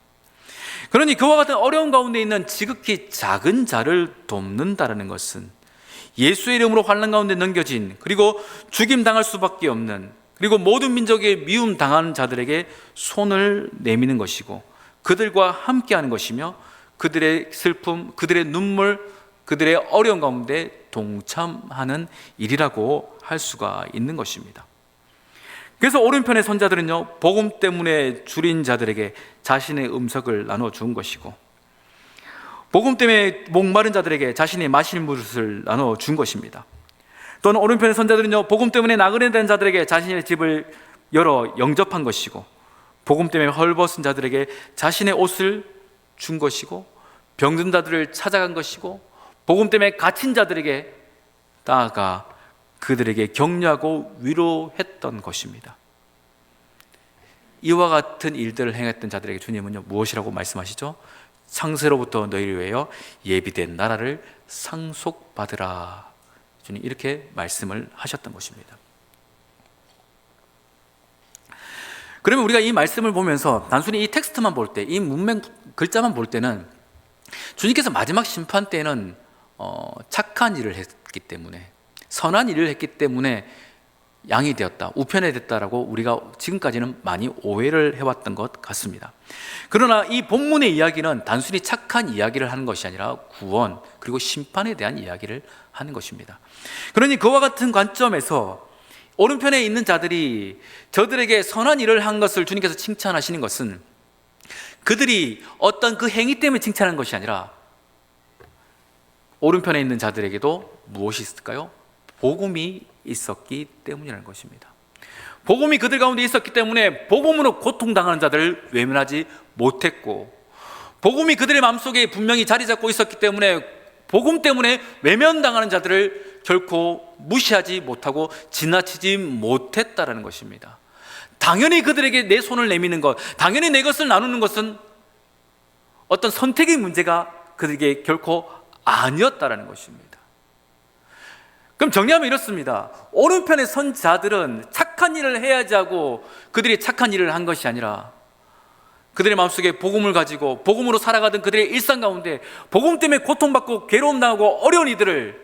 A: 그러니 그와 같은 어려운 가운데 있는 지극히 작은 자를 돕는다는 것은 예수의 이름으로 환난 가운데 넘겨진, 그리고 죽임당할 수밖에 없는, 그리고 모든 민족에 미움당하는 자들에게 손을 내미는 것이고 그들과 함께하는 것이며 그들의 슬픔, 그들의 눈물, 그들의 어려운 가운데 동참하는 일이라고 할 수가 있는 것입니다. 그래서 오른편의 선자들은요, 복음 때문에 줄인 자들에게 자신의 음식을 나눠준 것이고, 복음 때문에 목마른 자들에게 자신의 마실 물을 나눠준 것입니다. 또는 오른편의 선자들은요, 복음 때문에 나그네 된 자들에게 자신의 집을 열어 영접한 것이고, 복음 때문에 헐벗은 자들에게 자신의 옷을 준 것이고, 병든 자들을 찾아간 것이고, 복음 때문에 갇힌 자들에게 나아가 그들에게 격려하고 위로했던 것입니다. 이와 같은 일들을 행했던 자들에게 주님은요, 무엇이라고 말씀하시죠? 창세로부터 너희를 위하여 예비된 나라를 상속받으라. 주님 이렇게 말씀을 하셨던 것입니다. 그러면 우리가 이 말씀을 보면서 단순히 이 텍스트만 볼 때, 이 문맥 글자만 볼 때는 주님께서 마지막 심판 때는 착한 일을 했기 때문에, 선한 일을 했기 때문에 양이 되었다, 우편에 됐다라고 우리가 지금까지는 많이 오해를 해왔던 것 같습니다. 그러나 이 본문의 이야기는 단순히 착한 이야기를 하는 것이 아니라 구원, 그리고 심판에 대한 이야기를 하는 것입니다. 그러니 그와 같은 관점에서 오른편에 있는 자들이 저들에게 선한 일을 한 것을 주님께서 칭찬하시는 것은 그들이 어떤 그 행위 때문에 칭찬하는 것이 아니라 오른편에 있는 자들에게도 무엇이 있을까요? 복음이 있었기 때문이라는 것입니다. 복음이 그들 가운데 있었기 때문에 복음으로 고통당하는 자들을 외면하지 못했고, 복음이 그들의 마음속에 분명히 자리 잡고 있었기 때문에 복음 때문에 외면당하는 자들을 결코 무시하지 못하고 지나치지 못했다라는 것입니다. 당연히 그들에게 내 손을 내미는 것, 당연히 내 것을 나누는 것은 어떤 선택의 문제가 그들에게 결코 아니었다라는 것입니다. 그럼 정리하면 이렇습니다. 오른편의 선자들은 착한 일을 해야지 하고 그들이 착한 일을 한 것이 아니라 그들의 마음속에 복음을 가지고 복음으로 살아가던 그들의 일상 가운데 복음 때문에 고통받고 괴로움당하고 어려운 이들을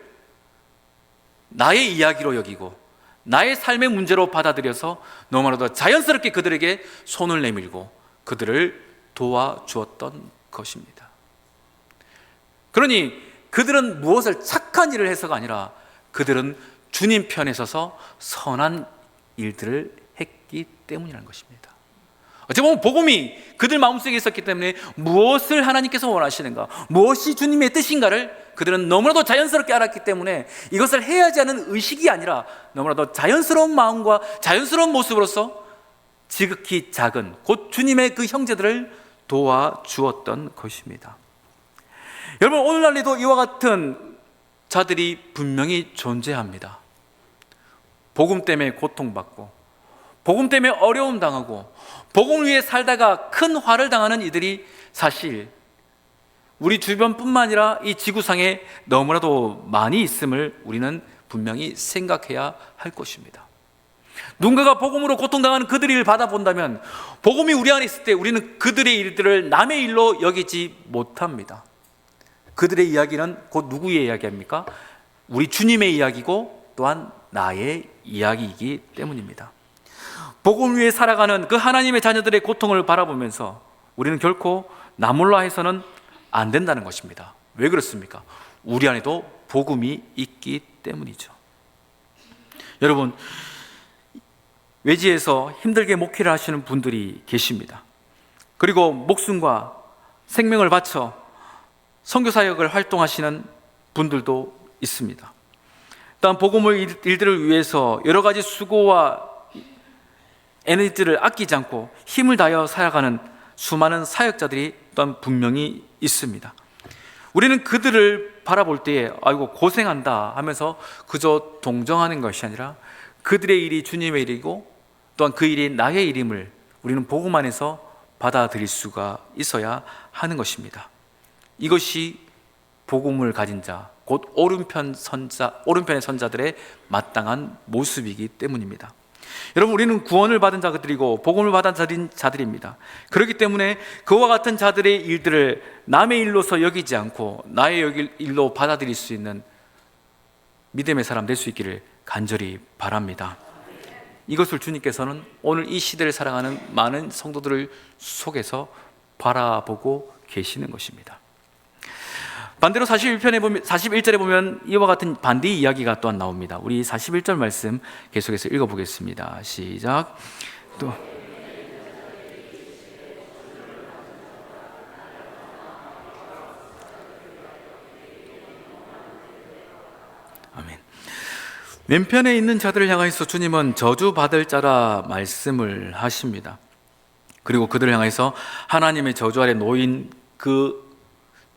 A: 나의 이야기로 여기고 나의 삶의 문제로 받아들여서 너무나도 자연스럽게 그들에게 손을 내밀고 그들을 도와주었던 것입니다. 그러니 그들은 무엇을 착한 일을 해서가 아니라 그들은 주님 편에 서서 선한 일들을 했기 때문이라는 것입니다. 어찌 보면 복음이 그들 마음속에 있었기 때문에 무엇을 하나님께서 원하시는가, 무엇이 주님의 뜻인가를 그들은 너무나도 자연스럽게 알았기 때문에 이것을 해야지 하는 의식이 아니라 너무나도 자연스러운 마음과 자연스러운 모습으로서 지극히 작은 곧 주님의 그 형제들을 도와주었던 것입니다. 여러분, 오늘날에도 이와 같은 자들이 분명히 존재합니다. 복음 때문에 고통받고 복음 때문에 어려움 당하고 복음을 위해 살다가 큰 화를 당하는 이들이 사실 우리 주변뿐만 아니라 이 지구상에 너무나도 많이 있음을 우리는 분명히 생각해야 할 것입니다. 누군가가 복음으로 고통당하는 그들의 일을 받아본다면 복음이 우리 안에 있을 때 우리는 그들의 일들을 남의 일로 여기지 못합니다. 그들의 이야기는 곧 누구의 이야기입니까? 우리 주님의 이야기고 또한 나의 이야기이기 때문입니다. 복음 위에 살아가는 그 하나님의 자녀들의 고통을 바라보면서 우리는 결코 나몰라 해서는 안 된다는 것입니다. 왜 그렇습니까? 우리 안에도 복음이 있기 때문이죠. 여러분, 외지에서 힘들게 목회를 하시는 분들이 계십니다. 그리고 목숨과 생명을 바쳐 선교사역을 활동하시는 분들도 있습니다. 또한 복음의 일들을 위해서 여러 가지 수고와 에너지를 아끼지 않고 힘을 다하여 살아가는 수많은 사역자들이 또한 분명히 있습니다. 우리는 그들을 바라볼 때에 아이고 고생한다 하면서 그저 동정하는 것이 아니라 그들의 일이 주님의 일이고 또한 그 일이 나의 일임을 우리는 복음 안에서 받아들일 수가 있어야 하는 것입니다. 이것이 복음을 가진 자, 곧 오른편의 선자들의 마땅한 모습이기 때문입니다. 여러분, 우리는 구원을 받은 자들이고 복음을 받은 자들입니다. 그렇기 때문에 그와 같은 자들의 일들을 남의 일로서 여기지 않고 나의 일로 받아들일 수 있는 믿음의 사람 될 수 있기를 간절히 바랍니다. 이것을 주님께서는 오늘 이 시대를 살아가는 많은 성도들을 속에서 바라보고 계시는 것입니다. 반대로 41절에 보면 이와 같은 반대의 이야기가 또한 나옵니다. 우리 41절 말씀 계속해서 읽어보겠습니다. 시작. 또 아멘. 왼편에 있는 자들을 향하여서 주님은 저주받을 자라 말씀을 하십니다. 그리고 그들을 향해서 하나님의 저주 아래 놓인 그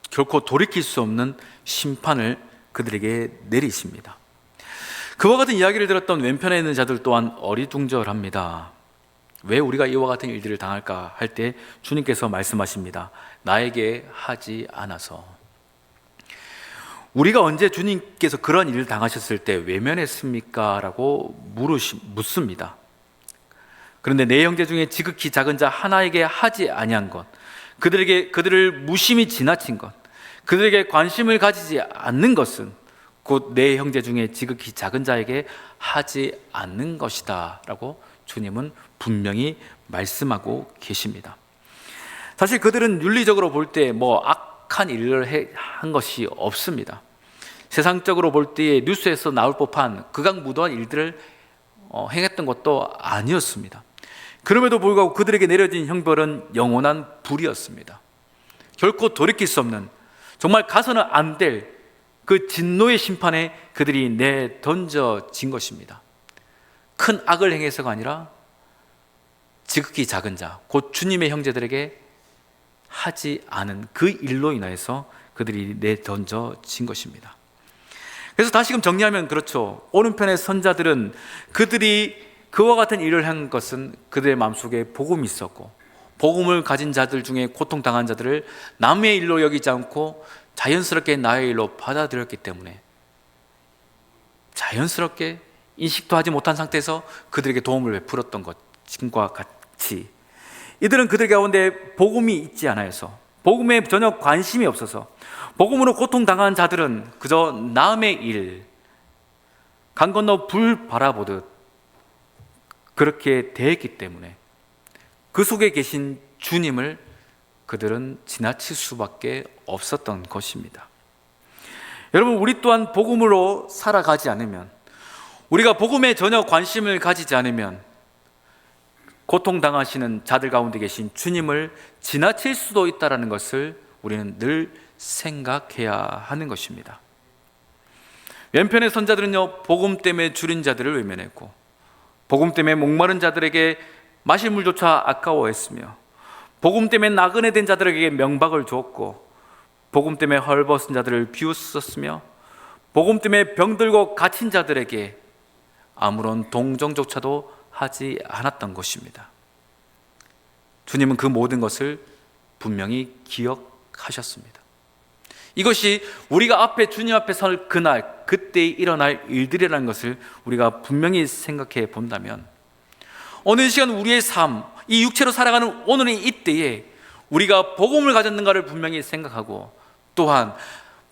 A: 결코 돌이킬 수 없는 심판을 그들에게 내리십니다. 그와 같은 이야기를 들었던 왼편에 있는 자들 또한 어리둥절합니다. 왜 우리가 이와 같은 일들을 당할까 할 때 주님께서 말씀하십니다. 나에게 하지 않아서. 우리가 언제 주님께서 그런 일을 당하셨을 때 외면했습니까? 라고 묻습니다. 그런데 내 형제 중에 지극히 작은 자 하나에게 하지 아니한 것, 그들을 무심히 지나친 것, 그들에게 관심을 가지지 않는 것은 곧 내 형제 중에 지극히 작은 자에게 하지 않는 것이다 라고 주님은 분명히 말씀하고 계십니다. 사실 그들은 윤리적으로 볼 때 악한 일을 한 것이 없습니다. 세상적으로 볼 때 뉴스에서 나올 법한 극악무도한 일들을 행했던 것도 아니었습니다. 그럼에도 불구하고 그들에게 내려진 형벌은 영원한 불이었습니다. 결코 돌이킬 수 없는, 정말 가서는 안 될 그 진노의 심판에 그들이 내던져진 것입니다. 큰 악을 행해서가 아니라 지극히 작은 자, 곧 주님의 형제들에게 하지 않은 그 일로 인하여서 그들이 내던져진 것입니다. 그래서 다시금 정리하면 그렇죠. 오른편의 선자들은 그들이 그와 같은 일을 한 것은 그들의 마음속에 복음이 있었고, 복음을 가진 자들 중에 고통당한 자들을 남의 일로 여기지 않고 자연스럽게 나의 일로 받아들였기 때문에 자연스럽게 인식도 하지 못한 상태에서 그들에게 도움을 베풀었던 것과 같이 이들은 그들 가운데 복음이 있지 않아서, 복음에 전혀 관심이 없어서, 복음으로 고통당한 자들은 그저 남의 일, 강 건너 불 바라보듯 그렇게 대했기 때문에 그 속에 계신 주님을 그들은 지나칠 수밖에 없었던 것입니다. 여러분, 우리 또한 복음으로 살아가지 않으면, 우리가 복음에 전혀 관심을 가지지 않으면 고통당하시는 자들 가운데 계신 주님을 지나칠 수도 있다는 것을 우리는 늘 생각해야 하는 것입니다. 왼편의 선자들은요, 복음 때문에 줄인 자들을 외면했고, 복음 때문에 목마른 자들에게 마실 물조차 아까워했으며, 복음 때문에 나그네 된 자들에게 명박을 주었고, 복음 때문에 헐벗은 자들을 비웃었으며, 복음 때문에 병들고 갇힌 자들에게 아무런 동정조차도 하지 않았던 것입니다. 주님은 그 모든 것을 분명히 기억하셨습니다. 이것이 우리가 주님 앞에 설 그날, 그때 일어날 일들이라는 것을 우리가 분명히 생각해 본다면, 어느 시간 우리의 삶, 이 육체로 살아가는 오늘의 이때에 우리가 복음을 가졌는가를 분명히 생각하고, 또한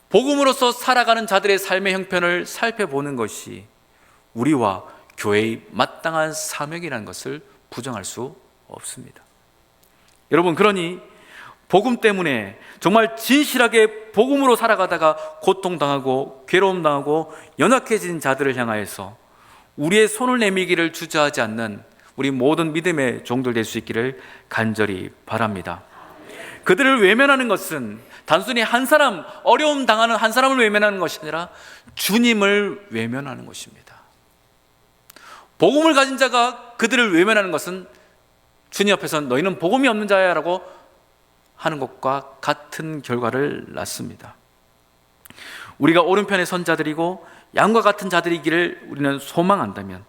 A: 복음으로서 살아가는 자들의 삶의 형편을 살펴보는 것이 우리와 교회의 마땅한 사명이라는 것을 부정할 수 없습니다. 여러분, 그러니 복음 때문에 정말 진실하게 복음으로 살아가다가 고통당하고 괴로움당하고 연약해진 자들을 향하여서 우리의 손을 내밀기를 주저하지 않는 우리 모든 믿음의 종들 될 수 있기를 간절히 바랍니다. 그들을 외면하는 것은 단순히 한 사람, 어려움 당하는 한 사람을 외면하는 것이 아니라 주님을 외면하는 것입니다. 복음을 가진 자가 그들을 외면하는 것은 주님 앞에서 너희는 복음이 없는 자야 라고 하는 것과 같은 결과를 낳습니다. 우리가 오른편의 선자들이고 양과 같은 자들이기를 우리는 소망한다면,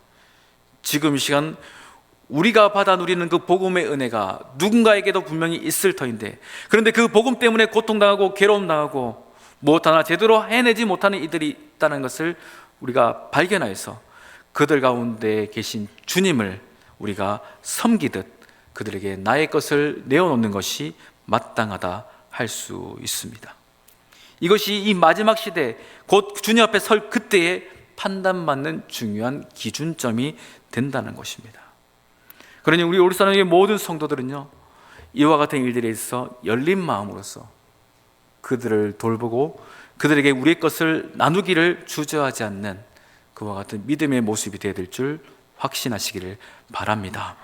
A: 지금 이 시간 우리가 받아 누리는 그 복음의 은혜가 누군가에게도 분명히 있을 터인데, 그런데 그 복음 때문에 고통당하고 괴로움당하고 무엇 하나 제대로 해내지 못하는 이들이 있다는 것을 우리가 발견하여서 그들 가운데 계신 주님을 우리가 섬기듯 그들에게 나의 것을 내어놓는 것이 마땅하다 할 수 있습니다. 이것이 이 마지막 시대, 곧 주님 앞에 설 그때에 판단받는 중요한 기준점이 된다는 것입니다. 그러니 우리 울산의 모든 성도들은요, 이와 같은 일들에 있어 열린 마음으로서 그들을 돌보고 그들에게 우리의 것을 나누기를 주저하지 않는 그와 같은 믿음의 모습이 되어야 될 줄 확신하시기를 바랍니다.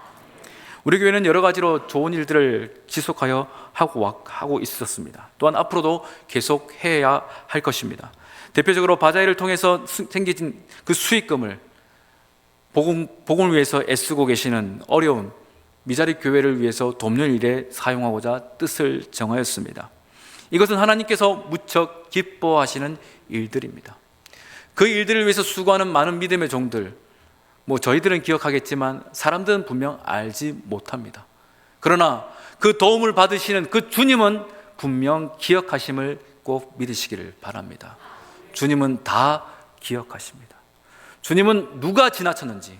A: 우리 교회는 여러 가지로 좋은 일들을 지속하여 하고 있었습니다. 또한 앞으로도 계속해야 할 것입니다. 대표적으로 바자회를 통해서 생긴 그 수익금을 복음을 위해서 애쓰고 계시는 어려운 미자리 교회를 위해서 돕는 일에 사용하고자 뜻을 정하였습니다. 이것은 하나님께서 무척 기뻐하시는 일들입니다. 그 일들을 위해서 수고하는 많은 믿음의 종들, 저희들은 기억하겠지만 사람들은 분명 알지 못합니다. 그러나 그 도움을 받으시는 그 주님은 분명 기억하심을 꼭 믿으시기를 바랍니다. 주님은 다 기억하십니다. 주님은 누가 지나쳤는지,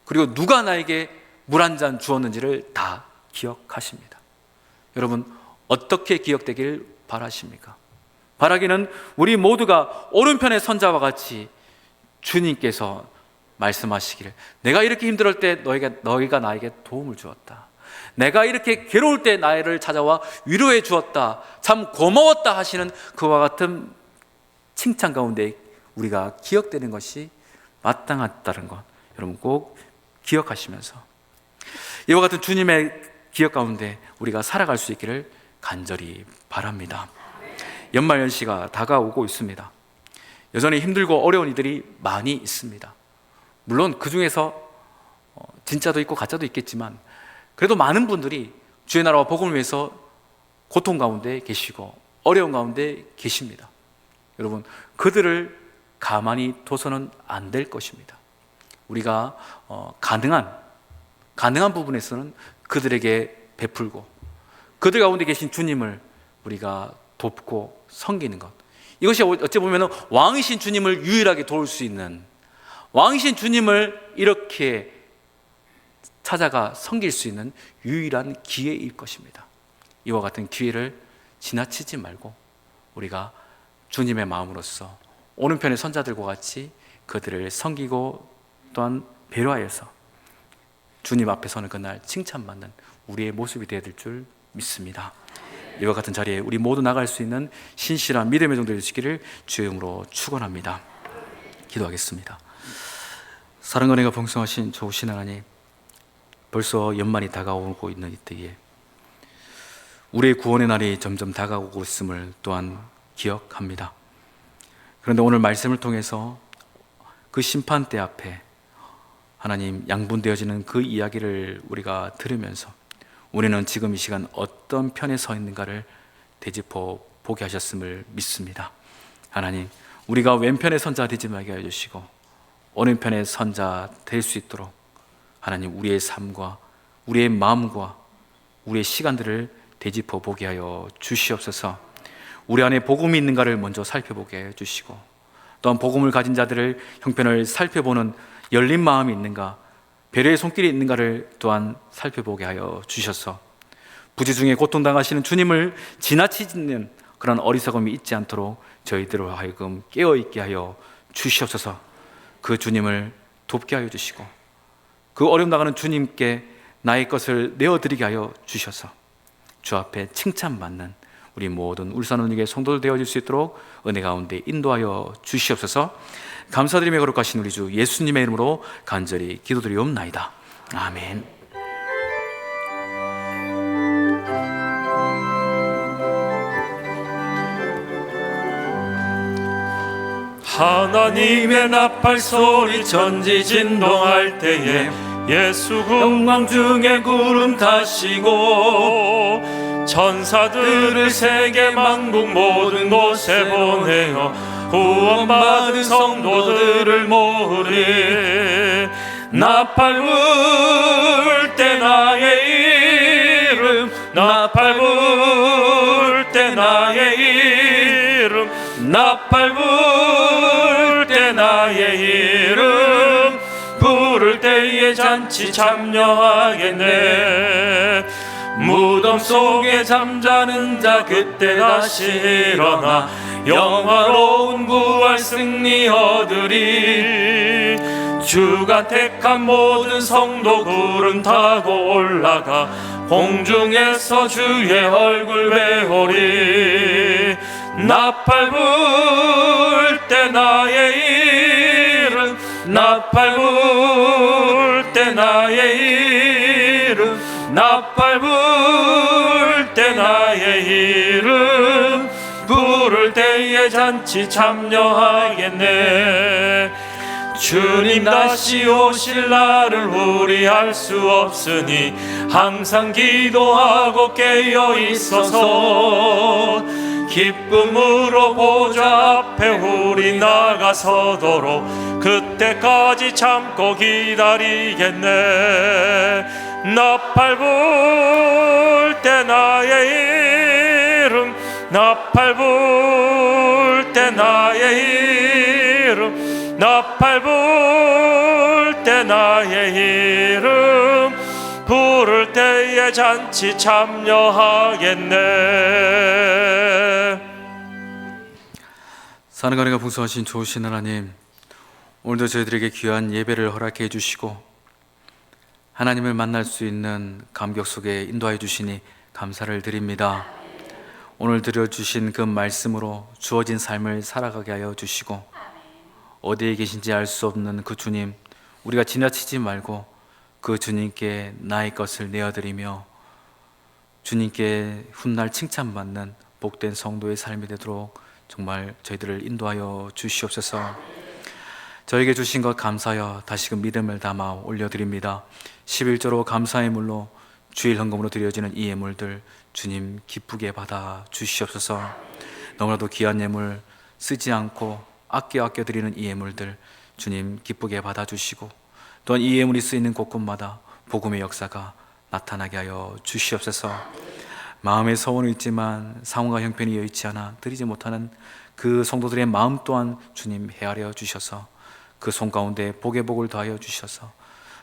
A: 그리고 누가 나에게 물 한 잔 주었는지를 다 기억하십니다. 여러분, 어떻게 기억되길 바라십니까? 바라기는 우리 모두가 오른편의 선자와 같이 주님께서 말씀하시기를, 내가 이렇게 힘들 때 너희가 나에게 도움을 주었다. 내가 이렇게 괴로울 때 나를 찾아와 위로해 주었다. 참 고마웠다 하시는 그와 같은 칭찬 가운데 우리가 기억되는 것이 마땅하다는 것, 여러분 꼭 기억하시면서 이와 같은 주님의 기억 가운데 우리가 살아갈 수 있기를 간절히 바랍니다. 연말연시가 다가오고 있습니다. 여전히 힘들고 어려운 이들이 많이 있습니다. 물론 그 중에서 진짜도 있고 가짜도 있겠지만, 그래도 많은 분들이 주의 나라와 복음을 위해서 고통 가운데 계시고 어려운 가운데 계십니다. 여러분, 그들을 가만히 둬서는 안 될 것입니다. 우리가 가능한 부분에서는 그들에게 베풀고 그들 가운데 계신 주님을 우리가 돕고 섬기는 것, 이것이 어찌 보면 왕이신 주님을 유일하게 도울 수 있는, 왕이신 주님을 이렇게 찾아가 섬길 수 있는 유일한 기회일 것입니다. 이와 같은 기회를 지나치지 말고 우리가 주님의 마음으로서 오른편의 선자들과 같이 그들을 섬기고 또한 배려하여서 주님 앞에 서는 그날 칭찬받는 우리의 모습이 되어야 될 줄 믿습니다. 이와 같은 자리에 우리 모두 나갈 수 있는 신실한 믿음의 종들이 되시기를 주의 이름으로 축원합니다. 기도하겠습니다. 사랑과 은혜가 풍성하신 좋으신 하나님, 벌써 연말이 다가오고 있는 이때에 우리의 구원의 날이 점점 다가오고 있음을 또한 기억합니다. 그런데 오늘 말씀을 통해서 그 심판대 앞에 하나님 양분되어지는 그 이야기를 우리가 들으면서 우리는 지금 이 시간 어떤 편에 서 있는가를 되짚어 보게 하셨음을 믿습니다. 하나님, 우리가 왼편의 선자 되지 말게 해주시고 오른편의 선자 될 수 있도록 하나님, 우리의 삶과 우리의 마음과 우리의 시간들을 되짚어 보게 하여 주시옵소서. 우리 안에 복음이 있는가를 먼저 살펴보게 해주시고 또한 복음을 가진 자들을 형편을 살펴보는 열린 마음이 있는가, 배려의 손길이 있는가를 또한 살펴보게 하여 주셔서 부지 중에 고통당하시는 주님을 지나치는 그런 어리석음이 있지 않도록 저희들로 하여금 깨어있게 하여 주시옵소서. 그 주님을 돕게 하여 주시고 그 어려움 나가는 주님께 나의 것을 내어드리게 하여 주셔서 주 앞에 칭찬받는 우리 모든 울산원육의 성도들 되어질 수 있도록 은혜 가운데 인도하여 주시옵소서. 감사드리며 거룩하신 우리 주 예수님의 이름으로 간절히 기도드리옵나이다. 아멘.
B: 하나님의 나팔 소리 전지진동할 때에 예수
A: 영광 중에 구름 타시고
B: 천사들을 세계 만국 모든 곳에 보내어 구원받은 성도들을 모으리. 나팔 불 때 나의 이름, 나팔 불 때 나의 이름, 나팔 불 때 나의 이름, 부를 때에 잔치 참여하겠네. 무덤 속에 잠자는 자 그때 다시 일어나 영화로운 부활 승리 얻으리. 주가 택한 모든 성도 구름 타고 올라가 공중에서 주의 얼굴 배우리. 나팔 불 때 나의 이름, 나팔 불 때 나의 이름, 나팔 불 때 나의 이름, 부를 때에 잔치 참여하겠네. 주님 다시 오실 날을 우리 알 수 없으니 항상 기도하고 깨어 있어서 기쁨으로 보좌 앞에 우리 나가서도록 그때까지 참고 기다리겠네. 나팔 불 때 나의 이름, 나팔 불 때 나의 이름, 나팔 불 때 나의 이름, 부를 때에 잔치 참여하겠네.
A: 사는 은혜가 풍성하신 좋으신 하나님, 오늘도 저희들에게 귀한 예배를 허락해 주시고 하나님을 만날 수 있는 감격 속에 인도하여 주시니 감사를 드립니다. 오늘 들려주신 그 말씀으로 주어진 삶을 살아가게 하여 주시고 어디에 계신지 알 수 없는 그 주님, 우리가 지나치지 말고 그 주님께 나의 것을 내어드리며 주님께 훗날 칭찬받는 복된 성도의 삶이 되도록 정말 저희들을 인도하여 주시옵소서. 저에게 주신 것 감사하여 다시금 믿음을 담아 올려드립니다. 11조로 감사의 물로 주일 헌금으로 드려지는 이 예물들 주님 기쁘게 받아 주시옵소서. 너무나도 귀한 예물 쓰지 않고 아껴 드리는 이 예물들 주님 기쁘게 받아 주시고 또한 이 예물이 쓰이는 곳곳마다 복음의 역사가 나타나게 하여 주시옵소서. 마음에 서원은 있지만 상황과 형편이 여의치 않아 드리지 못하는 그 성도들의 마음 또한 주님 헤아려 주셔서 그 손 가운데 복의 복을 더하여 주셔서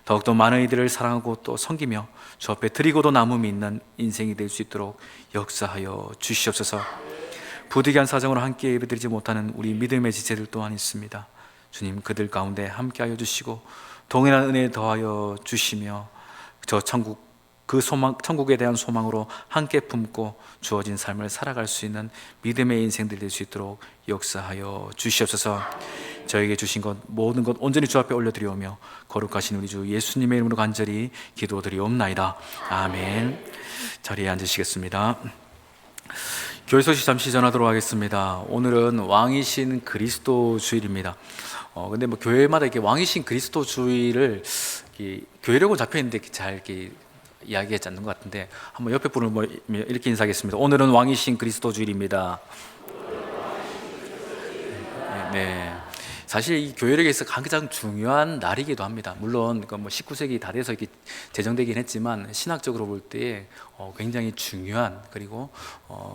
A: 더욱더 많은 이들을 사랑하고 또 섬기며 주 앞에 드리고도 남음이 있는 인생이 될 수 있도록 역사하여 주시옵소서. 부득이한 사정으로 함께 예배드리지 못하는 우리 믿음의 지체들 또한 있습니다. 주님 그들 가운데 함께하여 주시고 동일한 은혜 더하여 주시며 저 천국 그 소망, 천국에 대한 소망으로 함께 품고 주어진 삶을 살아갈 수 있는 믿음의 인생들 될 수 있도록 역사하여 주시옵소서. 저에게 주신 것 모든 것 온전히 주 앞에 올려드리오며 거룩하신 우리 주 예수님의 이름으로 간절히 기도드리옵나이다. 아멘. 자리에 앉으시겠습니다. 교회 소식 잠시 전하도록 하겠습니다. 오늘은 왕이신 그리스도 주일입니다. 근데 뭐 교회마다 이렇게 왕이신 그리스도 주일을 교회력은 잡혀 있는데 잘 이렇게 이야기하지 않는 것 같은데 한번 옆에 분을 뭐 이렇게 인사하겠습니다. 오늘은 왕이신 그리스도 주일입니다. 네. 사실 이 교회력에서 가장 중요한 날이기도 합니다. 물론 뭐 19세기 다 돼서 이렇게 제정되긴 했지만 신학적으로 볼 때 굉장히 중요한 그리고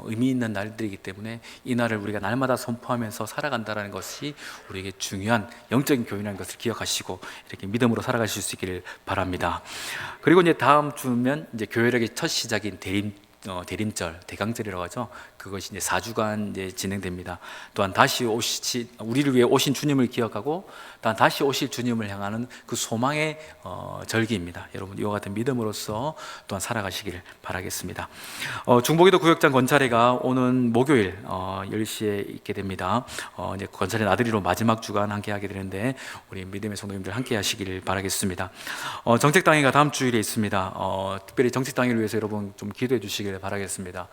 A: 의미 있는 날들이기 때문에 이 날을 우리가 날마다 선포하면서 살아간다는 것이 우리에게 중요한 영적인 교회라는 것을 기억하시고 이렇게 믿음으로 살아가실 수 있기를 바랍니다. 그리고 이제 다음 주면 이제 교회력의 첫 시작인 대림절, 대강절이라고 하죠. 그것이 이제 4주간 이제 진행됩니다. 또한 다시 우리를 위해 오신 주님을 기억하고 또한 다시 오실 주님을 향하는 그 소망의 절기입니다. 여러분 이와 같은 믿음으로써 또한 살아가시길 바라겠습니다. 중보기도 구역장 건차례가 오는 목요일 10시에 있게 됩니다. 이제 건차례 나들이로 마지막 주간 함께 하게 되는데 우리 믿음의 성도님들 함께 하시길 바라겠습니다. 정책당회가 다음 주일에 있습니다. 특별히 정책당회를 위해서 여러분 좀 기도해 주시길 바라겠습니다.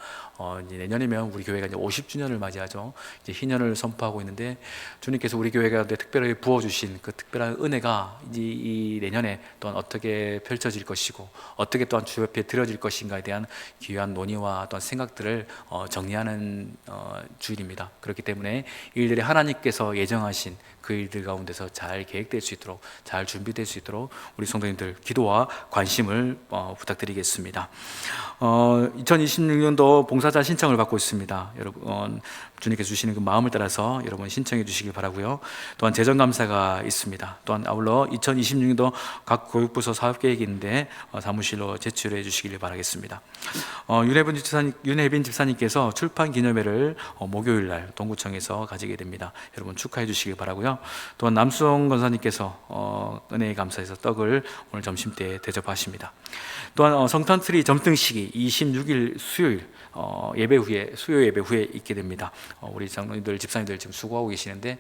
A: 이제 내년이면 우리 교회가 이제 50주년을 맞이하죠. 이제 희년을 선포하고 있는데 주님께서 우리 교회가 특별히 부어주신 그 특별한 은혜가 이제 이 내년에 또한 어떻게 펼쳐질 것이고 어떻게 또한 주 옆에 드려질 것인가에 대한 귀한 논의와 또한 생각들을 정리하는 주일입니다. 그렇기 때문에 이 일들이 하나님께서 예정하신 그 일들 가운데서 잘 계획될 수 있도록 잘 준비될 수 있도록 우리 성도님들 기도와 관심을 부탁드리겠습니다. 2026년도 봉사자 신청을 받고 있습니다. 여러분 주님께서 주시는 그 마음을 따라서 여러분 신청해 주시길 바라고요. 또한 재정감사가 있습니다. 또한 아울러 2026년도 각 교육부서 사업계획이 있는데 사무실로 제출해 주시길 바라겠습니다. 윤혜빈 집사님께서 출판 기념회를 목요일날 동구청에서 가지게 됩니다. 여러분 축하해 주시길 바라고요. 또한 남수홍 권사님께서 은혜에 감사해서 떡을 오늘 점심때 대접하십니다. 또한 성탄트리 점등식이 26일 수요일 수요 예배 후에 있게 됩니다. 우리 장로님들, 집사님들 지금 수고하고 계시는데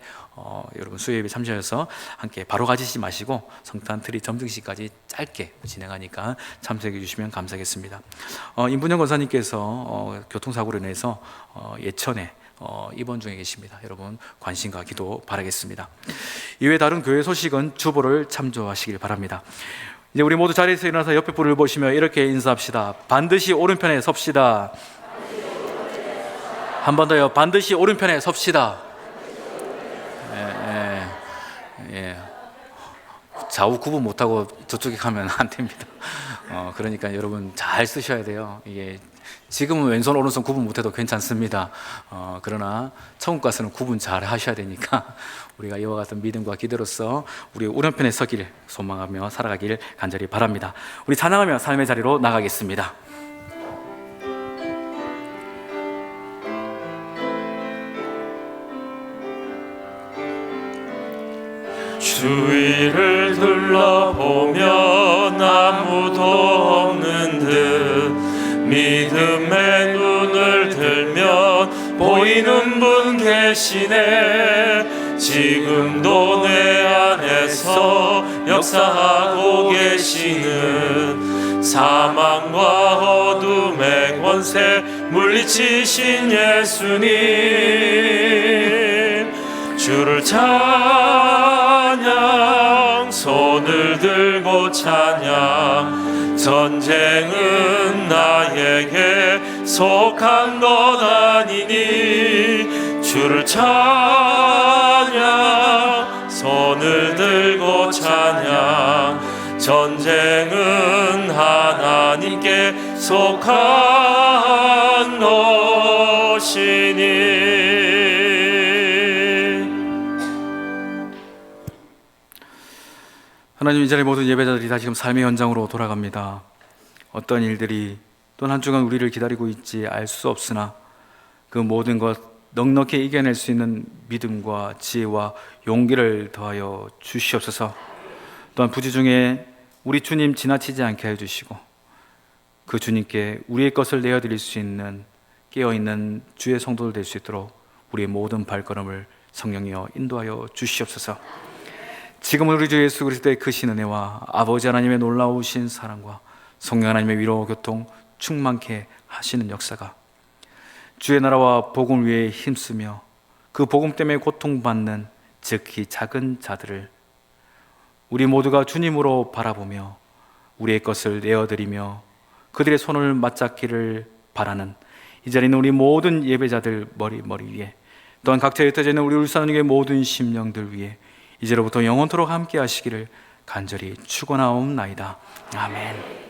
A: 여러분 수요 예배 참여해서 함께 바로 가지지 마시고 성탄트리 점등식까지 짧게 진행하니까 참석해 주시면 감사하겠습니다. 임분영 권사님께서 교통사고로 인해서 예천에 입원 중에 계십니다. 여러분 관심과 기도 바라겠습니다. 이외 다른 교회 소식은 주보를 참조하시길 바랍니다. 이제 우리 모두 자리에서 일어나서 옆에 분을 보시며 이렇게 인사합시다. 반드시 오른편에 섭시다. 한 번 더요. 반드시 오른편에 섭시다. 예. 좌우 구분 못하고 저쪽에 가면 안 됩니다. 그러니까 여러분 잘 쓰셔야 돼요. 이게 지금은 왼손 오른손 구분 못해도 괜찮습니다. 그러나 천국 가서는 구분 잘 하셔야 되니까 우리가 이와 같은 믿음과 기도로서 우리 오른편에 서길 소망하며 살아가길 간절히 바랍니다. 우리 찬양하며 삶의 자리로 나가겠습니다.
B: 주위를 둘러보면 아무도 없는 듯 믿음의 눈을 들면 보이는 분 계시네. 지금도 내 안에서 역사하고 계시는 사망과 어둠의 권세 물리치신 예수님, 주를 찬양, 손을 들고 찬양. 전쟁은 나에게 속한 것 아니니 주를 찬양, 손을 들고 찬양. 전쟁은 하나님께 속한 것이니.
A: 하나님, 이 자리에 모든 예배자들이 다시금 삶의 현장으로 돌아갑니다. 어떤 일들이 또 한 주간 우리를 기다리고 있지 알 수 없으나 그 모든 것 넉넉히 이겨낼 수 있는 믿음과 지혜와 용기를 더하여 주시옵소서. 또한 부지 중에 우리 주님 지나치지 않게 해주시고 그 주님께 우리의 것을 내어드릴 수 있는 깨어있는 주의 성도들 될 수 있도록 우리의 모든 발걸음을 성령이여 인도하여 주시옵소서. 지금 우리 주 예수 그리스도의 크신 은혜와 아버지 하나님의 놀라우신 사랑과 성령 하나님의 위로 교통 충만케 하시는 역사가 주의 나라와 복음을 위해 힘쓰며 그 복음 때문에 고통받는 즉히 작은 자들을 우리 모두가 주님으로 바라보며 우리의 것을 내어드리며 그들의 손을 맞잡기를 바라는 이 자리에 있는 우리 모든 예배자들 머리 위에 또한 각처에 흩어져 있는 우리 울산교회 모든 심령들 위해 이제로부터 영원토록 함께 하시기를 간절히 축원하옵나이다. 아멘.